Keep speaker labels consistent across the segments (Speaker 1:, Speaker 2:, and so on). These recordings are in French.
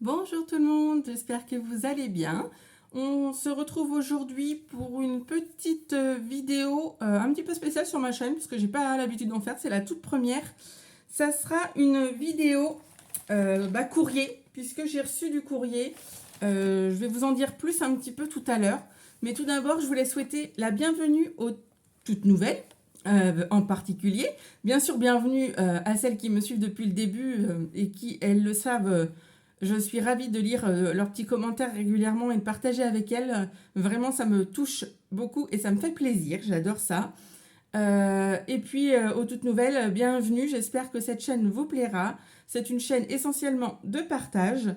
Speaker 1: Bonjour tout le monde, j'espère que vous allez bien. On se retrouve aujourd'hui pour une petite vidéo un petit peu spéciale sur ma chaîne puisque j'ai pas l'habitude d'en faire, c'est la toute première. Ça sera une vidéo courrier puisque j'ai reçu du courrier. Je vais vous en dire plus un petit peu tout à l'heure. Mais tout d'abord, je voulais souhaiter la bienvenue aux toutes nouvelles. En particulier, bien sûr, bienvenue à celles qui me suivent depuis le début et qui, elles le savent, je suis ravie de lire leurs petits commentaires régulièrement et de partager avec elles. Vraiment, ça me touche beaucoup et ça me fait plaisir. J'adore ça. Et puis, aux toutes nouvelles, bienvenue. J'espère que cette chaîne vous plaira. C'est une chaîne essentiellement de partage.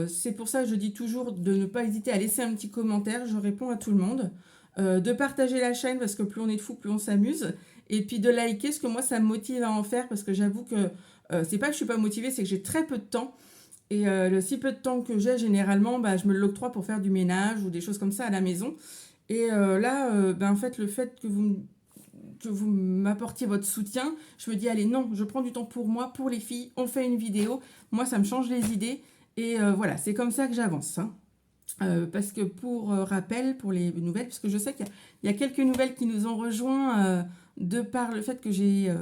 Speaker 1: C'est pour ça que je dis toujours de ne pas hésiter à laisser un petit commentaire. Je réponds à tout le monde. De partager la chaîne parce que plus on est de fous, plus on s'amuse. Et puis de liker, parce que moi, ça me motive à en faire parce que j'avoue que c'est pas que je suis pas motivée, c'est que j'ai très peu de temps. Et le si peu de temps que j'ai, généralement, je me l'octroie pour faire du ménage ou des choses comme ça à la maison. Et en fait, le fait que vous m'apportiez votre soutien, je me dis, allez, non, je prends du temps pour moi, pour les filles, on fait une vidéo. Moi, ça me change les idées. Et voilà, c'est comme ça que j'avance. Hein. Parce que pour rappel, pour les nouvelles, parce que je sais qu'il y a quelques nouvelles qui nous ont rejoints de par le fait que je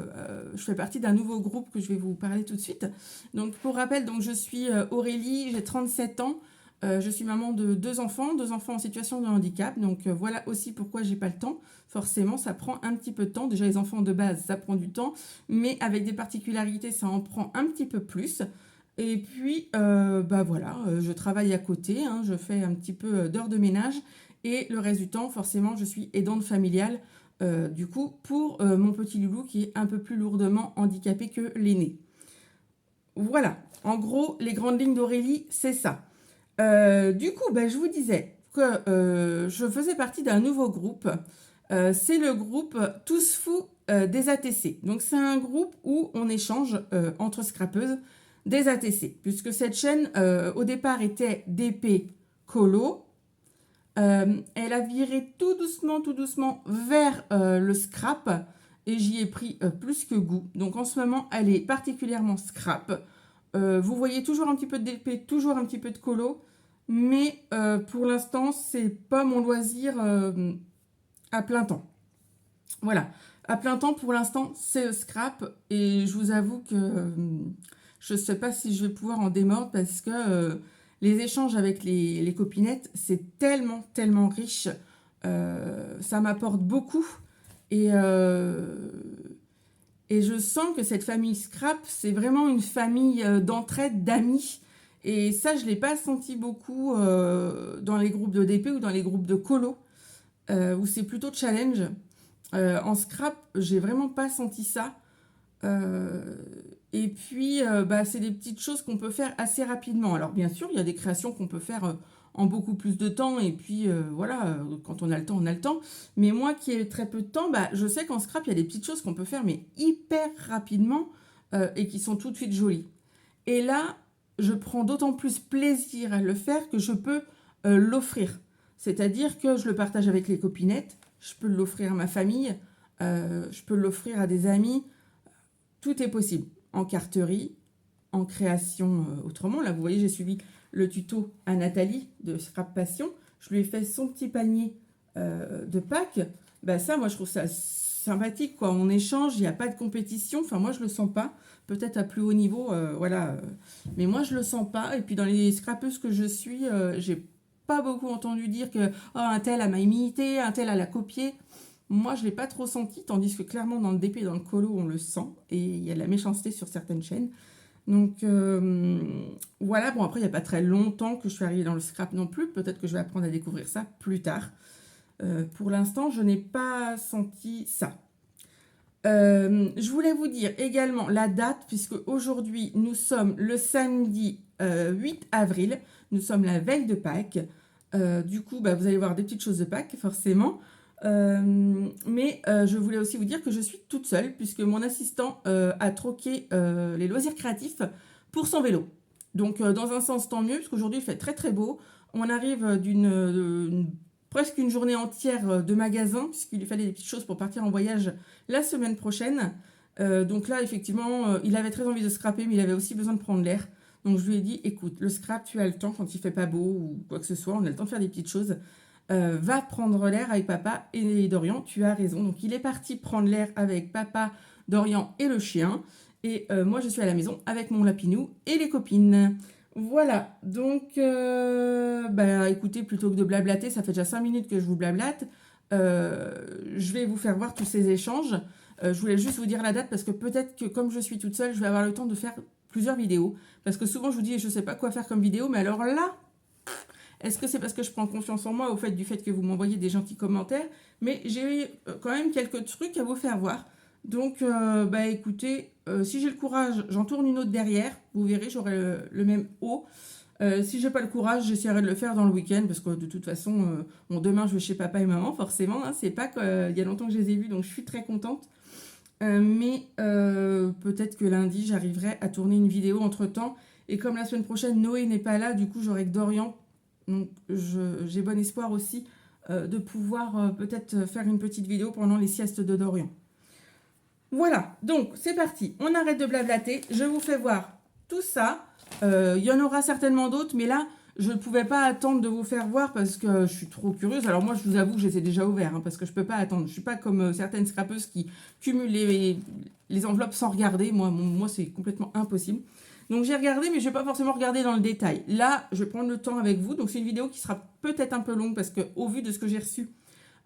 Speaker 1: fais partie d'un nouveau groupe que je vais vous parler tout de suite. Donc pour rappel, donc, je suis Aurélie, j'ai 37 ans, je suis maman de deux enfants en situation de handicap. Donc voilà aussi pourquoi j'ai pas le temps. Forcément, ça prend un petit peu de temps. Déjà les enfants de base, ça prend du temps, mais avec des particularités, ça en prend un petit peu plus. Et puis, voilà, je travaille à côté, hein, je fais un petit peu d'heures de ménage et le reste du temps, forcément, je suis aidante familiale, du coup, pour mon petit loulou qui est un peu plus lourdement handicapé que l'aîné. Voilà, en gros, les grandes lignes d'Aurélie, c'est ça. Du coup, je vous disais que je faisais partie d'un nouveau groupe. C'est le groupe Tous Fous des ATC. Donc, c'est un groupe où on échange entre scrapeuses des ATC, puisque cette chaîne, au départ, était DP Colo. Elle a viré tout doucement vers le scrap, et j'y ai pris plus que goût. Donc, en ce moment, elle est particulièrement scrap. Vous voyez toujours un petit peu de DP, toujours un petit peu de colo, mais pour l'instant, c'est pas mon loisir à plein temps. Voilà, à plein temps pour l'instant, c'est le scrap, et je vous avoue que je ne sais pas si je vais pouvoir en démordre parce que les échanges avec les copinettes, c'est tellement riche. Ça m'apporte beaucoup. Et, euh, et je sens que cette famille Scrap, c'est vraiment une famille d'entraide, d'amis. Et ça, je ne l'ai pas senti beaucoup dans les groupes de DP ou dans les groupes de colo, où c'est plutôt challenge. En Scrap, j'ai vraiment pas senti ça. Euh, et puis, c'est des petites choses qu'on peut faire assez rapidement. Alors, bien sûr, il y a des créations qu'on peut faire en beaucoup plus de temps. Et puis, voilà, quand on a le temps, on a le temps. Mais moi qui ai très peu de temps, je sais qu'en scrap, il y a des petites choses qu'on peut faire, mais hyper rapidement et qui sont tout de suite jolies. Et là, je prends d'autant plus plaisir à le faire que je peux l'offrir. C'est-à-dire que je le partage avec les copinettes, je peux l'offrir à ma famille, je peux l'offrir à des amis. Tout est possible en carterie, en création autrement. Là, vous voyez, j'ai suivi le tuto à Nathalie de Scrap Passion. Je lui ai fait son petit panier de Pâques. Ça, moi, je trouve ça sympathique, quoi. On échange, il n'y a pas de compétition. Enfin, moi, je le sens pas. Peut-être à plus haut niveau, voilà. Mais moi, je le sens pas. Et puis, dans les scrapeuses que je suis, j'ai pas beaucoup entendu dire que un tel m'a imité, un tel l'a copié. Moi, je ne l'ai pas trop senti, tandis que clairement dans le DP et dans le colo, on le sent. Et il y a de la méchanceté sur certaines chaînes. Donc voilà, bon après, il n'y a pas très longtemps que je suis arrivée dans le scrap non plus. Peut-être que je vais apprendre à découvrir ça plus tard. Pour l'instant, je n'ai pas senti ça. Je voulais vous dire également la date, puisque aujourd'hui, nous sommes le samedi 8 avril. Nous sommes la veille de Pâques. Du coup, vous allez voir des petites choses de Pâques, forcément. Mais je voulais aussi vous dire que je suis toute seule puisque mon assistant a troqué les loisirs créatifs pour son vélo. Donc dans un sens tant mieux parce qu'aujourd'hui il fait très beau. On arrive presque une journée entière de magasin puisqu'il lui fallait des petites choses pour partir en voyage la semaine prochaine. Donc là effectivement il avait très envie de scraper mais il avait aussi besoin de prendre l'air. Donc je lui ai dit, écoute, le scrap, tu as le temps quand il fait pas beau ou quoi que ce soit, on a le temps de faire des petites choses. Va prendre l'air avec papa et Dorian, tu as raison. Donc il est parti prendre l'air avec papa, Dorian et le chien. Et moi je suis à la maison avec mon lapinou et les copines. Voilà, donc bah, écoutez, plutôt que de blablater, ça fait déjà 5 minutes que je vous blablate. Je vais vous faire voir tous ces échanges. Je voulais juste vous dire la date parce que peut-être que comme je suis toute seule, je vais avoir le temps de faire plusieurs vidéos. Parce que souvent je vous dis, je ne sais pas quoi faire comme vidéo, mais alors là, est-ce que c'est parce que je prends confiance en moi au fait du fait que vous m'envoyez des gentils commentaires? Mais j'ai quand même quelques trucs à vous faire voir. Donc, bah écoutez, si j'ai le courage, j'en tourne une autre derrière. Vous verrez, j'aurai le même haut. Si j'ai pas le courage, j'essaierai de le faire dans le week-end parce que de toute façon, bon, demain je vais chez papa et maman forcément. Hein, c'est pas qu'il y a longtemps que je les ai vus, donc je suis très contente. Mais peut-être que lundi, j'arriverai à tourner une vidéo entre-temps. Et comme la semaine prochaine, Noé n'est pas là, du coup, j'aurai que Dorian. Donc, j'ai bon espoir aussi de pouvoir peut-être faire une petite vidéo pendant les siestes de Dorian. Voilà, donc c'est parti. On arrête de blablater. Je vous fais voir tout ça. Il y en aura certainement d'autres, mais là, je ne pouvais pas attendre de vous faire voir parce que je suis trop curieuse. Alors moi, je vous avoue que je les ai déjà ouverts, hein, parce que je ne peux pas attendre. Je ne suis pas comme certaines scrapeuses qui cumulent les enveloppes sans regarder. Moi c'est complètement impossible. Donc j'ai regardé, mais je ne vais pas forcément regarder dans le détail. Là, je vais prendre le temps avec vous. Donc c'est une vidéo qui sera peut-être un peu longue parce qu'au vu de ce que j'ai reçu,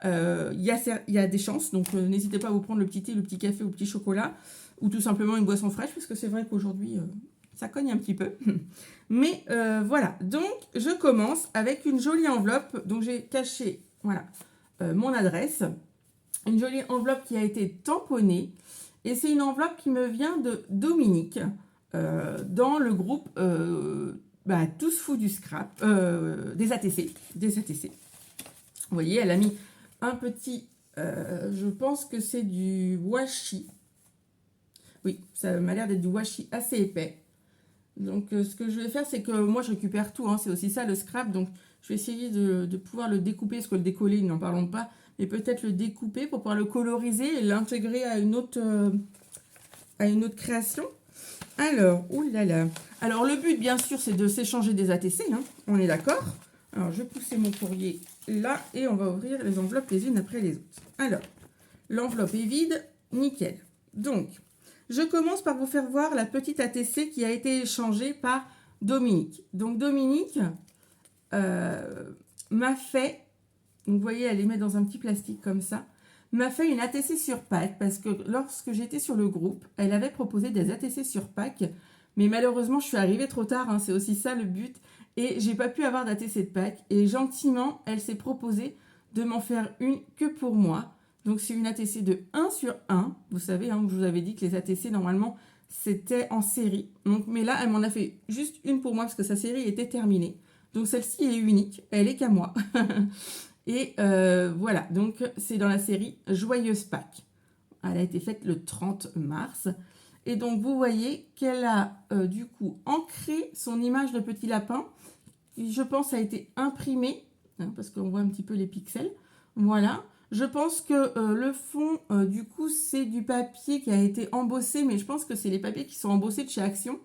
Speaker 1: il y a des chances. Donc n'hésitez pas à vous prendre le petit thé, le petit café ou le petit chocolat, ou tout simplement une boisson fraîche, parce que c'est vrai qu'aujourd'hui... ça cogne un petit peu. Mais voilà, donc je commence avec une jolie enveloppe. Donc j'ai caché, voilà, mon adresse. Une jolie enveloppe qui a été tamponnée. Et c'est une enveloppe qui me vient de Dominique, dans le groupe Tous Fous du Scrap, des ATC. Des ATC. Vous voyez, elle a mis un petit, je pense que c'est du washi. Oui, ça m'a l'air d'être du washi assez épais. Donc, ce que je vais faire, c'est que moi, je récupère tout. Hein, c'est aussi ça, le scrap. Donc, je vais essayer de pouvoir le découper, parce que le décoller, n'en parlons pas. Mais peut-être le découper pour pouvoir le coloriser et l'intégrer à une autre création. Alors, oulala. Alors, le but, bien sûr, c'est de s'échanger des ATC. Hein, on est d'accord? Alors, je vais pousser mon courrier là et on va ouvrir les enveloppes les unes après les autres. Alors, l'enveloppe est vide. Nickel. Donc... je commence par vous faire voir la petite ATC qui a été échangée par Dominique. Donc Dominique m'a fait, vous voyez, elle les met dans un petit plastique comme ça, m'a fait une ATC sur pack parce que lorsque j'étais sur le groupe, elle avait proposé des ATC sur pack, mais malheureusement je suis arrivée trop tard, hein, c'est aussi ça le but, et j'ai pas pu avoir d'ATC de pack. Et gentiment, elle s'est proposée de m'en faire une que pour moi. Donc, c'est une ATC de 1 sur 1. Vous savez, hein, je vous avais dit que les ATC, normalement, c'était en série. Donc, mais là, elle m'en a fait juste une pour moi parce que sa série était terminée. Donc, celle-ci est unique. Elle est qu'à moi. Et voilà. Donc, c'est dans la série Joyeuse Pâques. Elle a été faite le 30 mars. Et donc, vous voyez qu'elle a du coup ancré son image de petit lapin qui, je pense, a été imprimée. Hein, parce qu'on voit un petit peu les pixels. Voilà. Je pense que le fond, du coup, c'est du papier qui a été embossé, mais je pense que c'est les papiers qui sont embossés de chez Action.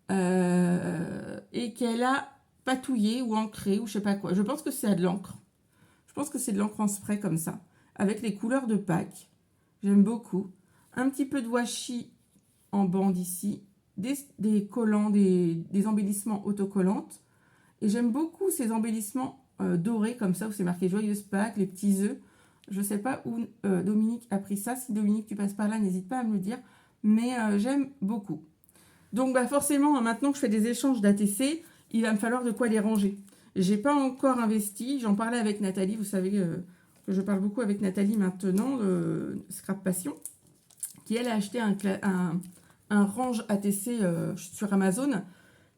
Speaker 1: Et qu'elle a patouillé ou ancré ou je sais pas quoi. Je pense que c'est de l'encre. Je pense que c'est de l'encre en spray comme ça, avec les couleurs de Pâques. J'aime beaucoup. Un petit peu de washi en bande ici, des collants, des embellissements autocollantes. Et j'aime beaucoup ces embellissements dorés comme ça, où c'est marqué Joyeuse Pâques, les petits œufs. Je ne sais pas où Dominique a pris ça. Si Dominique, tu passes par là, n'hésite pas à me le dire. Mais j'aime beaucoup. Donc bah, forcément, maintenant que je fais des échanges d'ATC, il va me falloir de quoi les ranger. J'ai pas encore investi. J'en parlais avec Nathalie. Vous savez que je parle beaucoup avec Nathalie maintenant, Scrap Passion, qui elle a acheté un range ATC sur Amazon,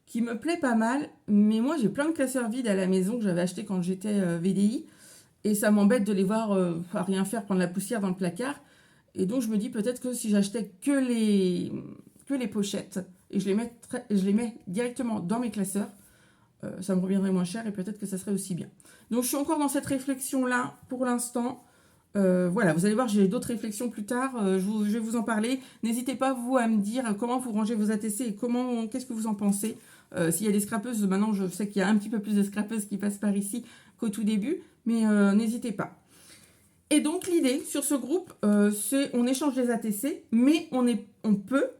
Speaker 1: qui me plaît pas mal, mais moi j'ai plein de classeurs vides à la maison que j'avais acheté quand j'étais VDI, et ça m'embête de les voir à rien faire, prendre la poussière dans le placard, et donc je me dis peut-être que si j'achetais que les pochettes, et je les mets directement dans mes classeurs, ça me reviendrait moins cher, et peut-être que ça serait aussi bien. Donc je suis encore dans cette réflexion-là pour l'instant. Voilà, vous allez voir, j'ai d'autres réflexions plus tard, je vais vous en parler. N'hésitez pas, vous, à me dire comment vous rangez vos ATC et qu'est-ce que vous en pensez. S'il y a des scrapeuses, maintenant je sais qu'il y a un petit peu plus de scrapeuses qui passent par ici qu'au tout début, mais n'hésitez pas. Et donc l'idée sur ce groupe, c'est on échange les ATC, mais on peut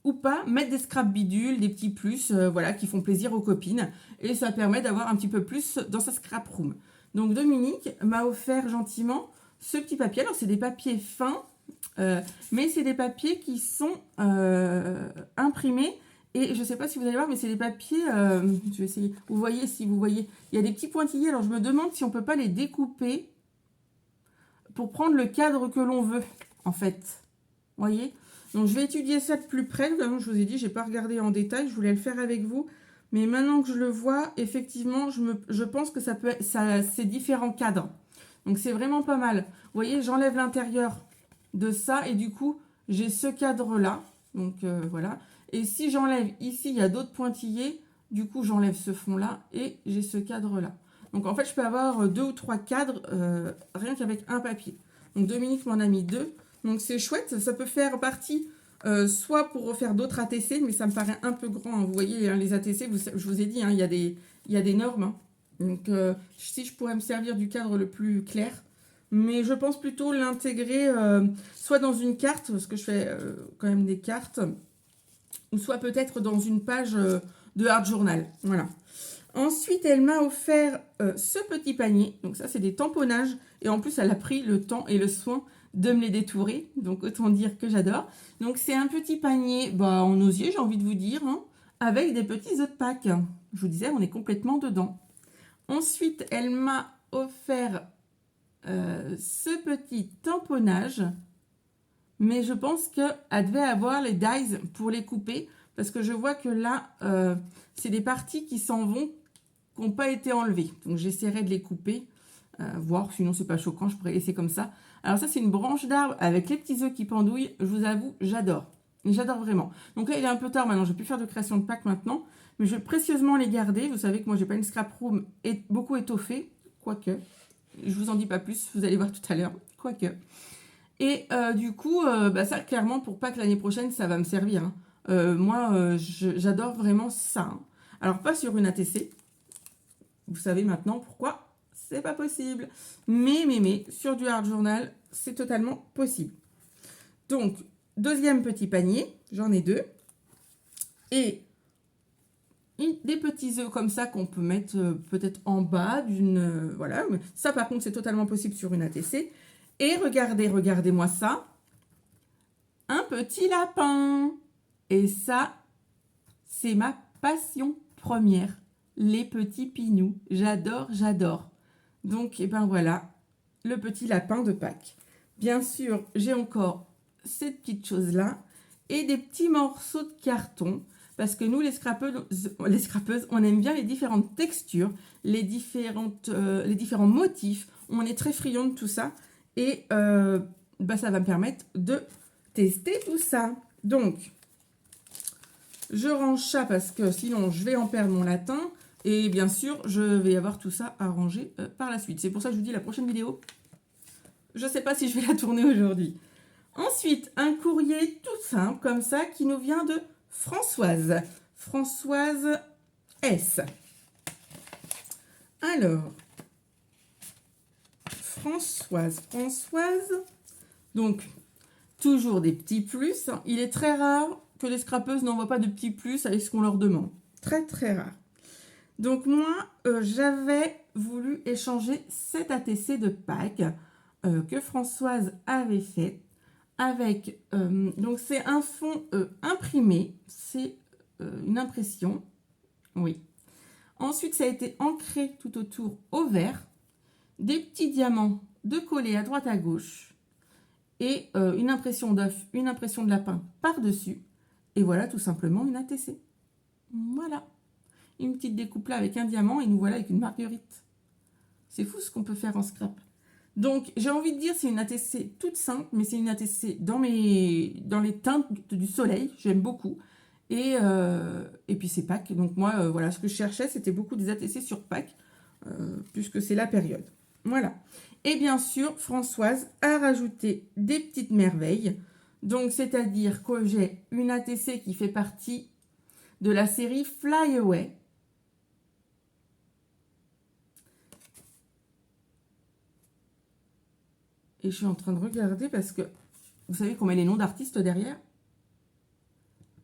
Speaker 1: ou pas mettre des scraps bidules, des petits plus, voilà, qui font plaisir aux copines. Et ça permet d'avoir un petit peu plus dans sa scrap room. Donc Dominique m'a offert gentiment ce petit papier. Alors c'est des papiers fins, mais c'est des papiers qui sont imprimés. Et je ne sais pas si vous allez voir, mais c'est des papiers, je vais essayer, vous voyez, si vous voyez, il y a des petits pointillés. Alors je me demande si on ne peut pas les découper pour prendre le cadre que l'on veut, en fait. Vous voyez? Donc, je vais étudier ça de plus près. Comme je vous ai dit, je n'ai pas regardé en détail. Je voulais le faire avec vous. Mais maintenant que je le vois, effectivement, je pense que c'est différents cadres. Donc, c'est vraiment pas mal. Vous voyez, j'enlève l'intérieur de ça. Et du coup, j'ai ce cadre-là. Donc, voilà. Et si j'enlève ici, il y a d'autres pointillés. Du coup, j'enlève ce fond-là. Et j'ai ce cadre-là. Donc, en fait, je peux avoir 2 ou 3 cadres rien qu'avec un papier. Donc, Dominique m'en a mis 2. Donc, c'est chouette. Ça peut faire partie soit pour refaire d'autres ATC, mais ça me paraît un peu grand. Hein. Vous voyez, hein, les ATC, je vous ai dit, hein, il y a des normes. Hein. Donc, si je pourrais me servir du cadre le plus clair. Mais je pense plutôt l'intégrer soit dans une carte, parce que je fais quand même des cartes, ou soit peut-être dans une page de Art Journal. Voilà. Ensuite, elle m'a offert ce petit panier. Donc ça, c'est des tamponnages. Et en plus, elle a pris le temps et le soin de me les détourer. Donc, autant dire que j'adore. Donc, c'est un petit panier en osier, j'ai envie de vous dire, hein, avec des petits œufs de Pâques. Je vous disais, on est complètement dedans. Ensuite, elle m'a offert ce petit tamponnage. Mais je pense qu'elle devait avoir les dies pour les couper. Parce que je vois que là, c'est des parties qui s'en vont, qui n'ont pas été enlevées. Donc, j'essaierai de les couper. Voir, sinon, c'est pas choquant. Je pourrais laisser comme ça. Alors, ça, c'est une branche d'arbre avec les petits œufs qui pendouillent. Je vous avoue, j'adore. J'adore vraiment. Donc là, il est un peu tard maintenant. Je ne vais plus faire de création de Pâques maintenant. Mais je vais précieusement les garder. Vous savez que moi, j'ai pas une scrap room beaucoup étoffée. Quoique. Je vous en dis pas plus. Vous allez voir tout à l'heure. Quoique. Et du coup, ça, clairement, pour Pâques l'année prochaine, ça va me servir. Hein. Moi, j'adore vraiment ça. Hein. Alors, pas sur une ATC. Vous savez maintenant pourquoi c'est pas possible. Mais, sur du Art Journal, c'est totalement possible. Donc, deuxième petit panier. J'en ai 2. Et des petits œufs comme ça qu'on peut mettre peut-être en bas d'une... voilà. Ça, par contre, c'est totalement possible sur une ATC. Et regardez-moi ça. Un petit lapin. Et ça, c'est ma passion première. Les petits pinous. J'adore. Donc, et ben voilà, le petit lapin de Pâques. Bien sûr, j'ai encore cette petite chose-là. Et des petits morceaux de carton. Parce que nous, les scrapeuses, on aime bien les différentes textures, les différents motifs. On est très friands de tout ça. Et ça va me permettre de tester tout ça. Donc, je range ça parce que sinon, je vais en perdre mon latin. Et bien sûr, je vais avoir tout ça à ranger par la suite. C'est pour ça que je vous dis la prochaine vidéo. Je ne sais pas si je vais la tourner aujourd'hui. Ensuite, un courrier tout simple comme ça qui nous vient de Françoise. Françoise S. Alors, Françoise. Donc, toujours des petits plus. Il est très rare que les scrapeuses n'envoient pas de petits plus avec ce qu'on leur demande. Très, très rare. Donc, moi, j'avais voulu échanger cet ATC de Pâques que Françoise avait fait avec... donc, c'est un fond imprimé. C'est une impression. Oui. Ensuite, ça a été ancré tout autour au vert. Des petits diamants de coller à droite à gauche. Et une impression d'œuf, une impression de lapin par-dessus. Et voilà, tout simplement, une ATC. Voilà. Une petite découpe là avec un diamant et nous voilà avec une marguerite. C'est fou ce qu'on peut faire en scrap. Donc, j'ai envie de dire, c'est une ATC toute simple, mais c'est une ATC dans les teintes du soleil. J'aime beaucoup. Et puis, c'est Pâques. Donc, moi, voilà, ce que je cherchais, c'était beaucoup des ATC sur Pâques, puisque c'est la période. Voilà. Et bien sûr, Françoise a rajouté des petites merveilles. Donc, c'est-à-dire que j'ai une ATC qui fait partie de la série Fly Away. Et je suis en train de regarder parce que vous savez qu'on met les noms d'artistes derrière.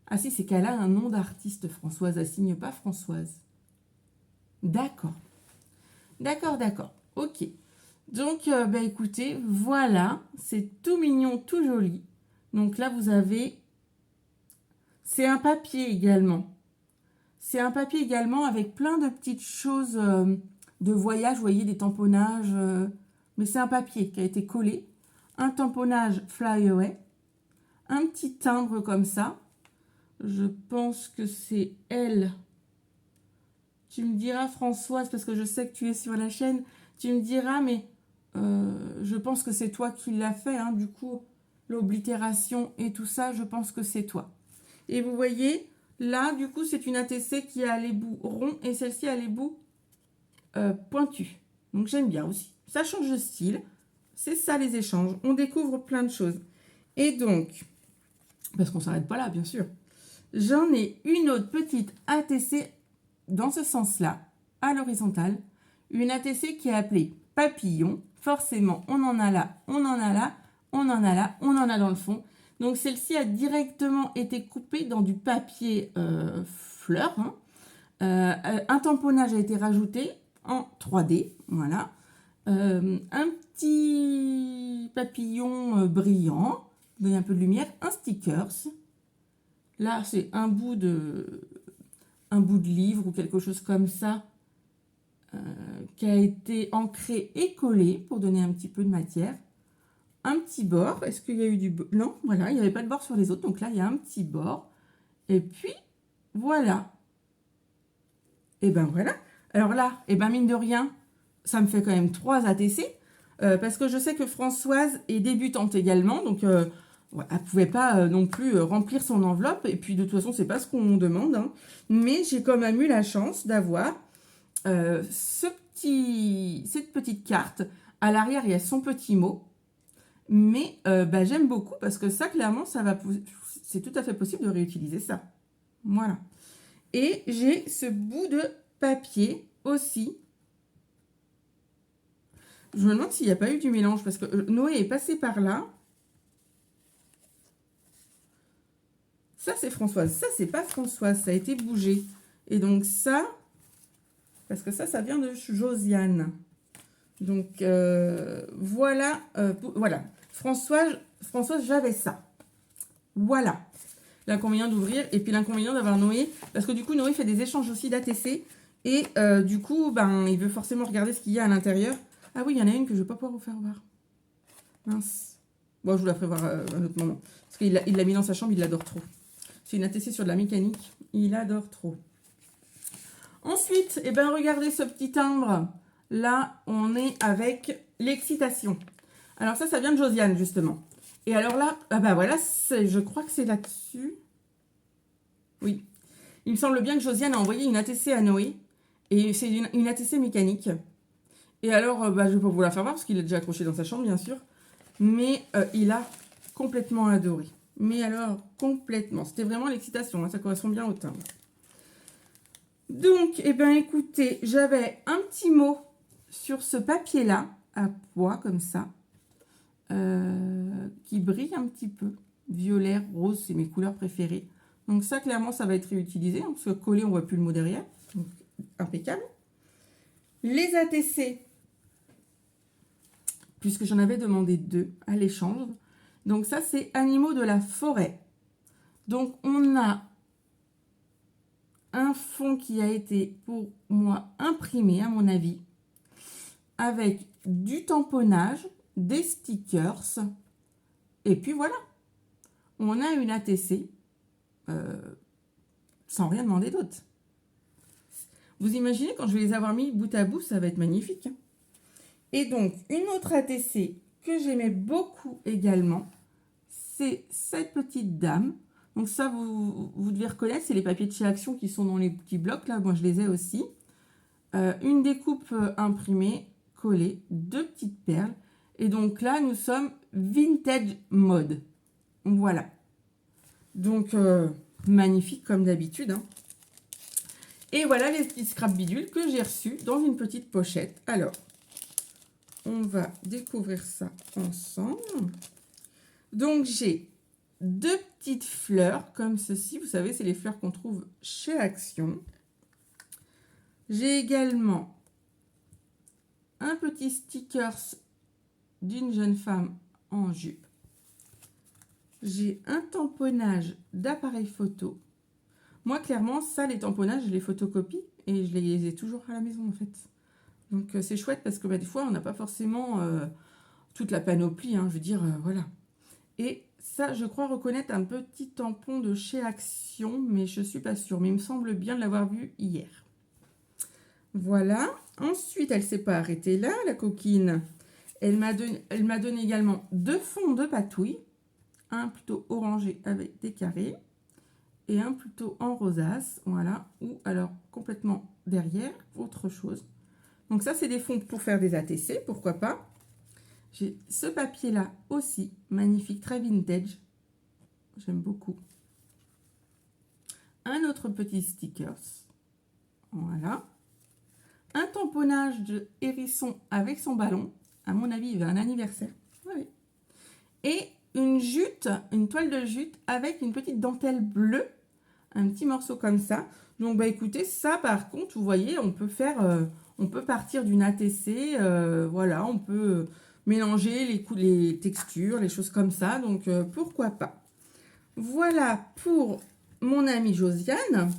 Speaker 1: Ah si, c'est qu'elle a un nom d'artiste, Françoise. Elle signe pas Françoise. D'accord. D'accord. Ok. Donc, écoutez, voilà. C'est tout mignon, tout joli. Donc là, vous avez... C'est un papier également. C'est un papier également avec plein de petites choses de voyage. Vous voyez, des tamponnages. Mais c'est un papier qui a été collé. Un tamponnage Fly Away. Un petit timbre comme ça. Je pense que c'est elle. Tu me diras, Françoise, parce que je sais que tu es sur la chaîne. Tu me diras, mais je pense que c'est toi qui l'as fait. Hein, du coup, l'oblitération et tout ça, je pense que c'est toi. Et vous voyez, là, du coup, c'est une ATC qui a les bouts ronds et celle-ci a les bouts pointus. Donc, j'aime bien aussi. Ça change de style. C'est ça, les échanges. On découvre plein de choses. Et donc, parce qu'on ne s'arrête pas là, bien sûr. J'en ai une autre petite ATC dans ce sens-là, à l'horizontale. Une ATC qui est appelée papillon. Forcément, on en a là, on en a là, on en a là, on en a dans le fond. Donc, celle-ci a directement été coupée dans du papier fleur. Hein. Un tamponnage a été rajouté en 3D. Voilà. Un petit papillon brillant. Donner un peu de lumière. Un stickers. Là, c'est un bout de livre ou quelque chose comme ça qui a été ancré et collé pour donner un petit peu de matière. Un petit bord. Est-ce qu'il y a eu du... Non, voilà, il n'y avait pas de bord sur les autres. Donc là, il y a un petit bord. Et puis, voilà. Et ben voilà. Alors là, et ben mine de rien, ça me fait quand même 3 ATC. Parce que je sais que Françoise est débutante également. Donc, elle ne pouvait pas non plus remplir son enveloppe. Et puis, de toute façon, c'est pas ce qu'on demande. Hein. Mais j'ai quand même eu la chance d'avoir cette petite carte. À l'arrière, il y a son petit mot. Mais j'aime beaucoup parce que ça, clairement, c'est tout à fait possible de réutiliser ça. Voilà. Et j'ai ce bout de papier aussi. Je me demande s'il n'y a pas eu du mélange parce que Noé est passé par là. Ça, c'est Françoise. Ça, c'est pas Françoise. Ça a été bougé. Et donc ça, parce que ça vient de Josiane. Donc, voilà. Voilà. Françoise, j'avais ça. Voilà. L'inconvénient d'ouvrir et puis l'inconvénient d'avoir Noé. Parce que du coup, Noé fait des échanges aussi d'ATC. Et du coup, il veut forcément regarder ce qu'il y a à l'intérieur. Ah oui, il y en a une que je ne vais pas pouvoir vous faire voir. Mince. Bon, je vous la ferai voir à un autre moment. Parce qu'il l'a mis dans sa chambre, il l'adore trop. C'est une ATC sur de la mécanique. Il adore trop. Ensuite, regardez ce petit timbre. Là, on est avec l'excitation. Alors ça vient de Josiane, justement. Et alors là, voilà, je crois que c'est là-dessus. Oui. Il me semble bien que Josiane a envoyé une ATC à Noé. Et c'est une ATC mécanique. Et alors, je ne vais pas vous la faire voir parce qu'il est déjà accroché dans sa chambre, bien sûr. Mais il a complètement adoré. Mais alors, complètement. C'était vraiment l'excitation. Hein, ça correspond bien au timbre. Donc, écoutez, j'avais un petit mot sur ce papier-là, à pois, comme ça, qui brille un petit peu. Violet, rose, c'est mes couleurs préférées. Donc ça, clairement, ça va être réutilisé. Hein, parce que collé, on ne voit plus le mot derrière. Donc, impeccable. Les ATC, puisque j'en avais demandé 2 à l'échange. Donc ça, c'est animaux de la forêt. Donc, on a un fond qui a été, pour moi, imprimé, à mon avis, avec du tamponnage, des stickers, et puis voilà. On a une ATC sans rien demander d'autre. Vous imaginez, quand je vais les avoir mis bout à bout, ça va être magnifique. Hein. Et donc, une autre ATC que j'aimais beaucoup également, c'est cette petite dame. Donc ça, vous devez reconnaître, c'est les papiers de chez Action qui sont dans les petits blocs. Là, moi, je les ai aussi. Une découpe imprimée, coller 2 petites perles. Et donc là, nous sommes vintage mode. Voilà. Donc, magnifique comme d'habitude. Hein. Et voilà les petits scrap bidules que j'ai reçus dans une petite pochette. Alors, on va découvrir ça ensemble. Donc, j'ai 2 petites fleurs comme ceci. Vous savez, c'est les fleurs qu'on trouve chez Action. J'ai également un petit stickers d'une jeune femme en jupe. J'ai un tamponnage d'appareil photo. Moi, clairement, ça, les tamponnages, je les photocopie et je les ai toujours à la maison, en fait. Donc, c'est chouette parce que des fois, on n'a pas forcément toute la panoplie, hein, je veux dire, voilà. Et ça, je crois reconnaître un petit tampon de chez Action, mais je ne suis pas sûre. Mais il me semble bien de l'avoir vu hier. Voilà. Ensuite, elle ne s'est pas arrêtée là, la coquine. Elle m'a donné également 2 fonds de patouille. Un plutôt orangé avec des carrés. Et un plutôt en rosace. Voilà. Ou alors complètement derrière, autre chose. Donc ça, c'est des fonds pour faire des ATC, pourquoi pas. J'ai ce papier-là aussi, magnifique, très vintage. J'aime beaucoup. Un autre petit stickers. Voilà. Un tamponnage de hérisson avec son ballon. À mon avis, il va à un anniversaire. Oui. Et une jute, une toile de jute avec une petite dentelle bleue. Un petit morceau comme ça. Donc, écoutez, ça, par contre, vous voyez, on peut faire... on peut partir d'une ATC. Voilà, on peut mélanger les textures, les choses comme ça. Donc, pourquoi pas. Voilà pour mon amie Josiane.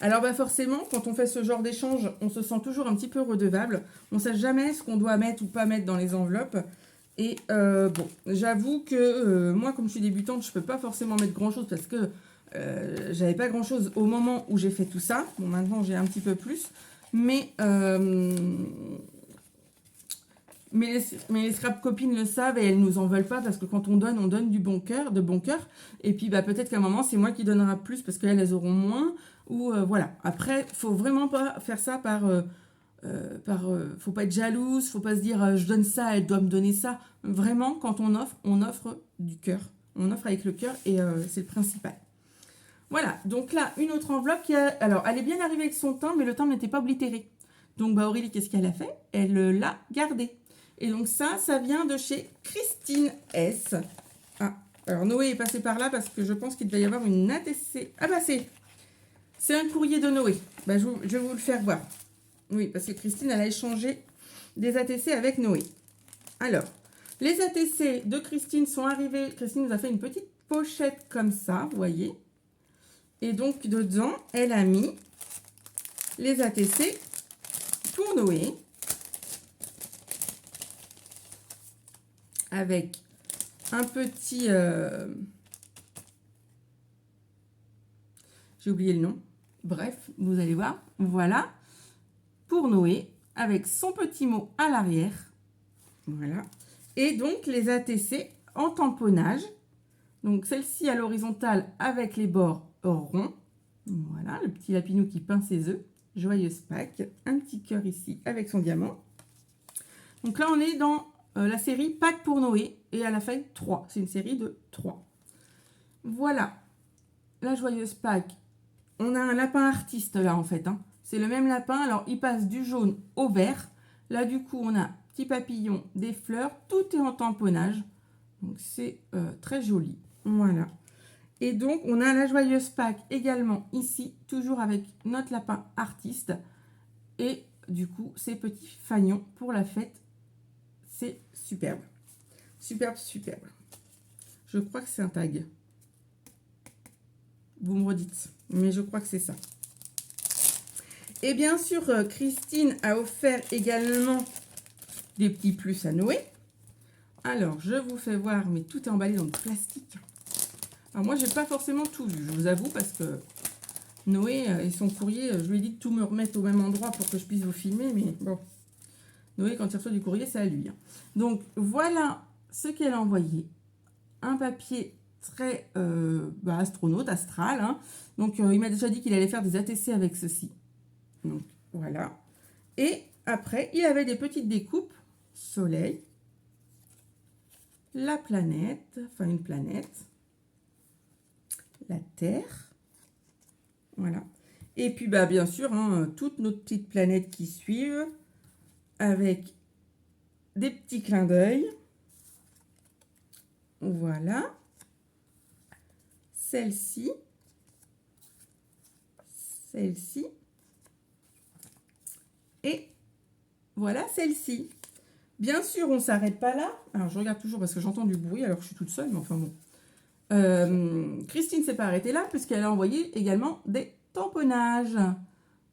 Speaker 1: Alors forcément, quand on fait ce genre d'échange, on se sent toujours un petit peu redevable. On ne sait jamais ce qu'on doit mettre ou pas mettre dans les enveloppes. Et bon, j'avoue que moi, comme je suis débutante, je ne peux pas forcément mettre grand-chose parce que j'avais pas grand-chose au moment où j'ai fait tout ça. Bon, maintenant, j'ai un petit peu plus. Mais les scrap copines le savent et elles nous en veulent pas parce que quand on donne du bon cœur, de bon cœur. Et puis peut-être qu'à un moment, c'est moi qui donnera plus parce qu'elles elles auront moins. Ou voilà. Après, faut vraiment pas faire ça faut pas être jalouse, faut pas se dire je donne ça, elle doit me donner ça. Vraiment, quand on offre du cœur. On offre avec le cœur et c'est le principal. Voilà, donc là, une autre enveloppe qui a... Alors, elle est bien arrivée avec son timbre, mais le timbre n'était pas oblitéré. Donc, Aurélie, qu'est-ce qu'elle a fait? Elle l'a gardé. Et donc ça vient de chez Christine S. Ah, alors Noé est passé par là parce que je pense qu'il doit y avoir une ATC. Ah c'est un courrier de Noé. Je vais vous le faire voir. Oui, parce que Christine, elle a échangé des ATC avec Noé. Alors, les ATC de Christine sont arrivés. Christine nous a fait une petite pochette comme ça, vous voyez. Et donc, dedans, elle a mis les ATC pour Noé. Avec un petit... j'ai oublié le nom. Bref, vous allez voir. Voilà. Pour Noé, avec son petit mot à l'arrière. Voilà. Et donc, les ATC en tamponnage. Donc, celle-ci à l'horizontale avec les bords ronds. Voilà, le petit lapinou qui peint ses œufs. Joyeuse Pâques. Un petit cœur ici avec son diamant. Donc là, on est dans la série Pâques pour Noé. Et elle a fait 3. C'est une série de 3. Voilà. La Joyeuse Pâques. On a un lapin artiste là, en fait. Hein. C'est le même lapin. Alors, il passe du jaune au vert. Là, du coup, on a petit papillon, des fleurs. Tout est en tamponnage. Donc, c'est très joli. Voilà. Et donc, on a la Joyeuse Pâques également ici. Toujours avec notre lapin artiste. Et du coup, ces petits fagnons pour la fête. C'est superbe. Superbe, superbe. Je crois que c'est un tag. Vous me redites. Mais je crois que c'est ça. Et bien sûr, Christine a offert également des petits plus à Noé. Alors, je vous fais voir, mais tout est emballé dans le plastique. Alors moi, j'ai pas forcément tout vu, je vous avoue, parce que Noé et son courrier, je lui ai dit de tout me remettre au même endroit pour que je puisse vous filmer, mais bon. Noé, quand il reçoit du courrier, c'est à lui. Hein. Donc, voilà ce qu'elle a envoyé. Un papier très astronaute, astral. Hein. Donc, il m'a déjà dit qu'il allait faire des ATC avec ceci. Donc, voilà. Et après, il avait des petites découpes. Soleil, la planète, enfin une planète, la Terre. Voilà. Et puis, bah, bien sûr, hein, toutes nos petites planètes qui suivent, avec des petits clins d'œil. Voilà. Celle-ci. Celle-ci. Et voilà celle-ci. Bien sûr, on ne s'arrête pas là. Alors, je regarde toujours parce que j'entends du bruit, alors que je suis toute seule, mais enfin bon. Christine ne s'est pas arrêtée là, puisqu'elle a envoyé également des tamponnages.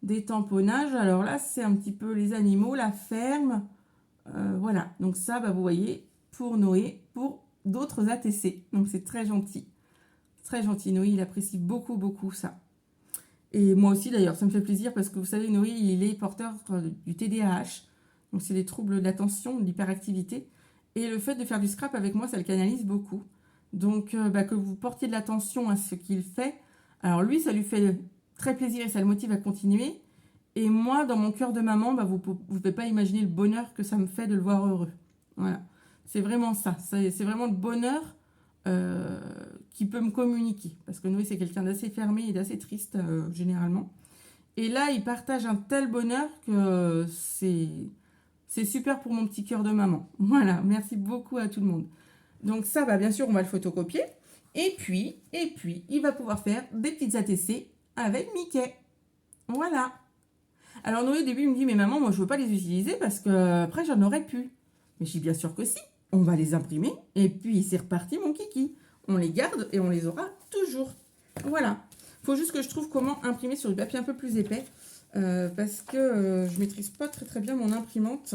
Speaker 1: Des tamponnages, alors là, c'est un petit peu les animaux, la ferme. Voilà, donc ça, bah, vous voyez, pour Noé, pour d'autres ATC. Donc, c'est très gentil. Très gentil, Noé, il apprécie beaucoup, beaucoup ça. Et moi aussi, d'ailleurs, ça me fait plaisir parce que vous savez, Noé, il est porteur du TDAH. Donc, c'est les troubles de l'attention, de l'hyperactivité. Et le fait de faire du scrap avec moi, ça le canalise beaucoup. Donc, bah, que vous portiez de l'attention à ce qu'il fait. Alors, lui, ça lui fait très plaisir et ça le motive à continuer. Et moi, dans mon cœur de maman, bah, vous ne pouvez pas imaginer le bonheur que ça me fait de le voir heureux. Voilà. C'est vraiment ça. C'est vraiment le bonheur qui peut me communiquer. Parce que Noé, c'est quelqu'un d'assez fermé et d'assez triste, généralement. Et là, il partage un tel bonheur que c'est super pour mon petit cœur de maman. Voilà, merci beaucoup à tout le monde. Donc ça, bah, bien sûr, on va le photocopier. Et puis, il va pouvoir faire des petites ATC avec Mickey. Voilà. Alors Noé, au début, il me dit, mais maman, moi, je veux pas les utiliser parce que après, j'en aurais plus. Mais je dis, bien sûr que si. On va les imprimer. Et puis, c'est reparti, mon kiki. On les garde et on les aura toujours. Voilà. Il faut juste que je trouve comment imprimer sur du papier un peu plus épais. Parce que je maîtrise pas très très bien mon imprimante.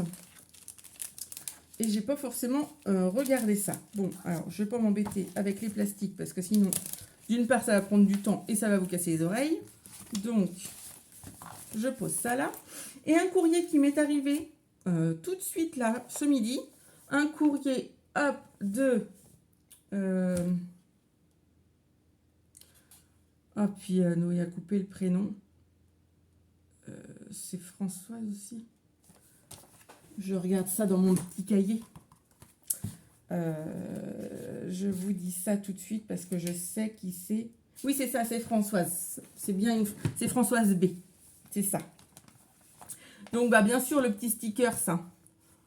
Speaker 1: Et j'ai pas forcément regardé ça. Bon, alors, je vais pas m'embêter avec les plastiques parce que sinon, d'une part, ça va prendre du temps et ça va vous casser les oreilles. Donc, je pose ça là. Et un courrier qui m'est arrivé tout de suite là, ce midi. Un courrier, hop, de... Ah, puis Noé a coupé le prénom. C'est Françoise aussi. Je regarde ça dans mon petit cahier. Je vous dis ça tout de suite parce que je sais qui c'est. Oui, c'est ça, c'est Françoise. C'est bien, c'est Françoise B. C'est ça. Donc, bah, bien sûr, le petit sticker, ça,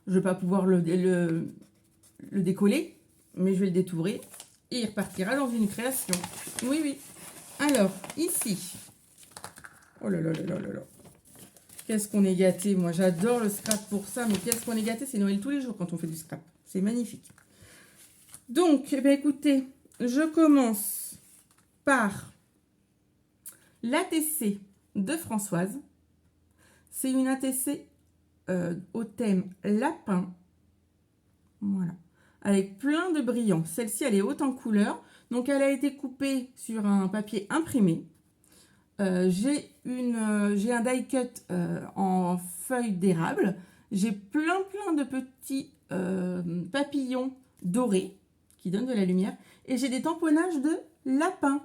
Speaker 1: je ne vais pas pouvoir le décoller, mais je vais le détourer et il repartira dans une création. Oui, oui. Alors, ici. Oh là là là là là là. Qu'est-ce qu'on est gâté. Moi, j'adore le scrap pour ça, mais qu'est-ce qu'on est gâté. C'est Noël tous les jours quand on fait du scrap. C'est magnifique. Donc, eh bien, écoutez, je commence par l'ATC de Françoise. C'est une ATC au thème lapin. Voilà. Avec plein de brillants. Celle-ci, elle est haute en couleur. Donc, elle a été coupée sur un papier imprimé. J'ai un die cut en feuilles d'érable. J'ai plein de petits papillons dorés qui donnent de la lumière. Et j'ai des tamponnages de lapins.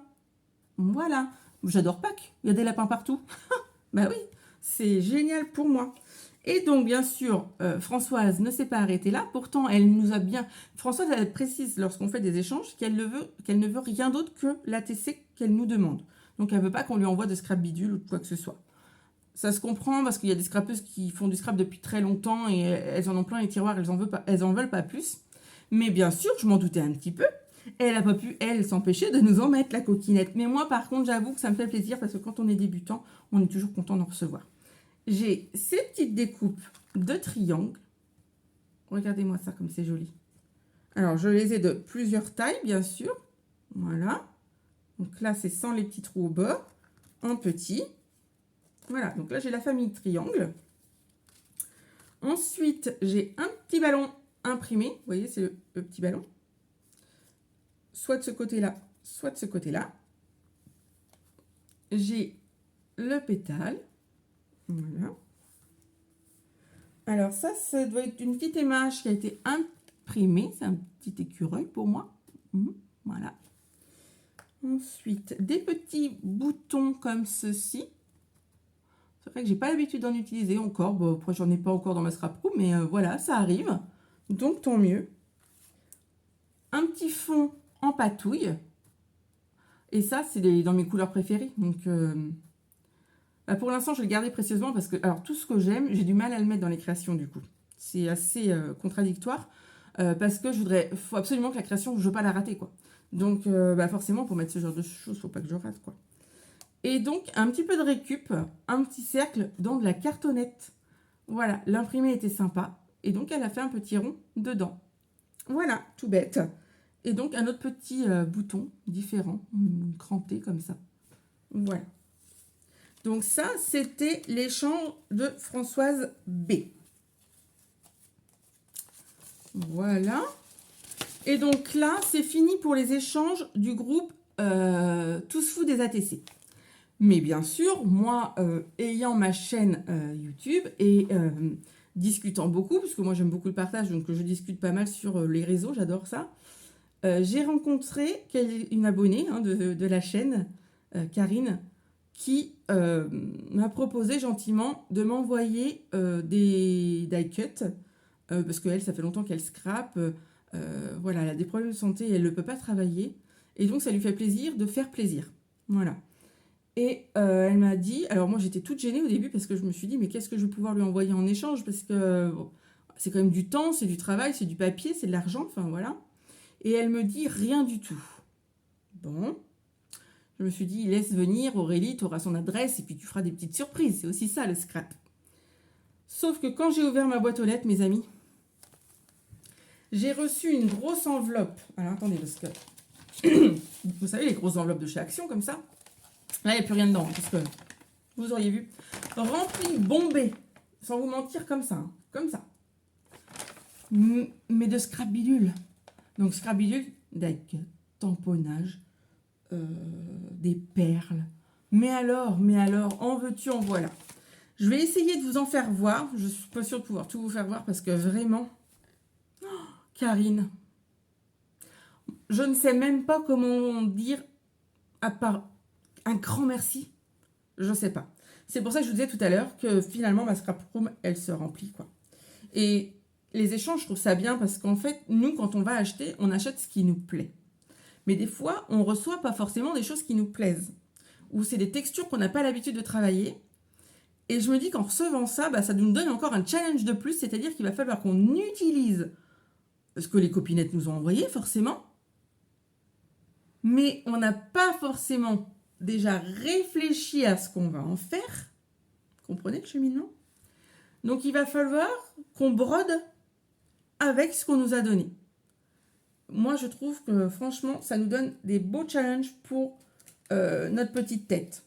Speaker 1: Voilà. J'adore Pâques. Il y a des lapins partout. Bah oui, c'est génial pour moi. Et donc, bien sûr, Françoise ne s'est pas arrêtée là. Pourtant, elle nous a bien... Françoise, elle précise lorsqu'on fait des échanges qu'elle ne veut rien d'autre que l'ATC qu'elle nous demande. Donc, elle ne veut pas qu'on lui envoie de scrap bidule ou quoi que ce soit. Ça se comprend parce qu'il y a des scrapeuses qui font du scrap depuis très longtemps et elles en ont plein les tiroirs, elles en veulent pas plus. Mais bien sûr, je m'en doutais un petit peu. Elle n'a pas pu, elle, s'empêcher de nous en mettre, la coquinette. Mais moi, par contre, j'avoue que ça me fait plaisir parce que quand on est débutant, on est toujours content d'en recevoir. J'ai ces petites découpes de triangles. Regardez-moi ça comme c'est joli. Alors, je les ai de plusieurs tailles, bien sûr. Voilà. Donc là, c'est sans les petits trous au bord. En petit. Voilà. Donc là, j'ai la famille triangle. Ensuite, j'ai un petit ballon imprimé. Vous voyez, c'est le petit ballon. Soit de ce côté-là, soit de ce côté-là. J'ai le pétale. Voilà. Alors ça doit être une petite image qui a été imprimée. C'est un petit écureuil pour moi. Voilà. Ensuite, des petits boutons comme ceci. C'est vrai que j'ai pas l'habitude d'en utiliser encore. Bon, après, j'en ai pas encore dans ma scrap room, mais voilà, ça arrive. Donc, tant mieux. Un petit fond en patouille. Et ça, c'est dans mes couleurs préférées. Donc, bah, pour l'instant, je vais le garder précieusement parce que, alors, tout ce que j'aime, j'ai du mal à le mettre dans les créations, du coup. C'est assez contradictoire parce que faut absolument que la création, je ne veux pas la rater, quoi. Donc, bah, forcément, pour mettre ce genre de choses, il ne faut pas que je rate, quoi. Et donc, un petit peu de récup, un petit cercle dans de la cartonnette. Voilà, l'imprimé était sympa. Et donc, elle a fait un petit rond dedans. Voilà, tout bête. Et donc, un autre petit bouton différent, cranté comme ça. Voilà. Donc ça, c'était l'échange de Françoise B. Voilà. Et donc là, c'est fini pour les échanges du groupe Tous Fous des ATC. Mais bien sûr, moi, ayant ma chaîne YouTube et discutant beaucoup, parce que moi j'aime beaucoup le partage, donc je discute pas mal sur les réseaux, j'adore ça. J'ai rencontré une abonnée de la chaîne, Karine, qui m'a proposé gentiment de m'envoyer des die cuts, parce qu'elle, ça fait longtemps qu'elle scrape, voilà, elle a des problèmes de santé et elle ne peut pas travailler, et donc ça lui fait plaisir de faire plaisir. Voilà. Et elle m'a dit, alors moi j'étais toute gênée au début parce que je me suis dit, mais qu'est-ce que je vais pouvoir lui envoyer en échange, parce que bon, c'est quand même du temps, c'est du travail, c'est du papier, c'est de l'argent, enfin voilà. Et elle me dit rien du tout. Bon, je me suis dit, laisse venir, Aurélie, tu auras son adresse et puis tu feras des petites surprises. C'est aussi ça le scrap. Sauf que quand j'ai ouvert ma boîte aux lettres, mes amis, j'ai reçu une grosse enveloppe. Alors attendez, parce que vous savez, les grosses enveloppes de chez Action comme ça. Là, il n'y a plus rien dedans, parce que vous auriez vu. Rempli, bombé, sans vous mentir, comme ça. Comme ça. Mais de scrap bidule. Donc scrap bidule avec tamponnage, des perles. Mais alors, en veux-tu, en voilà. Je vais essayer de vous en faire voir. Je ne suis pas sûre de pouvoir tout vous faire voir parce que vraiment, oh, Karine, je ne sais même pas comment dire à part un grand merci. Je ne sais pas. C'est pour ça que je vous disais tout à l'heure que finalement ma scrap room, elle se remplit, quoi. Et les échanges, je trouve ça bien parce qu'en fait, nous, quand on va acheter, on achète ce qui nous plaît. Mais des fois, on ne reçoit pas forcément des choses qui nous plaisent. Ou c'est des textures qu'on n'a pas l'habitude de travailler. Et je me dis qu'en recevant ça, bah, ça nous donne encore un challenge de plus. C'est-à-dire qu'il va falloir qu'on utilise ce que les copinettes nous ont envoyé, forcément. Mais on n'a pas forcément déjà réfléchi à ce qu'on va en faire. Comprenez le cheminement? Donc, il va falloir qu'on brode avec ce qu'on nous a donné. Moi, je trouve que franchement, ça nous donne des beaux challenges pour notre petite tête.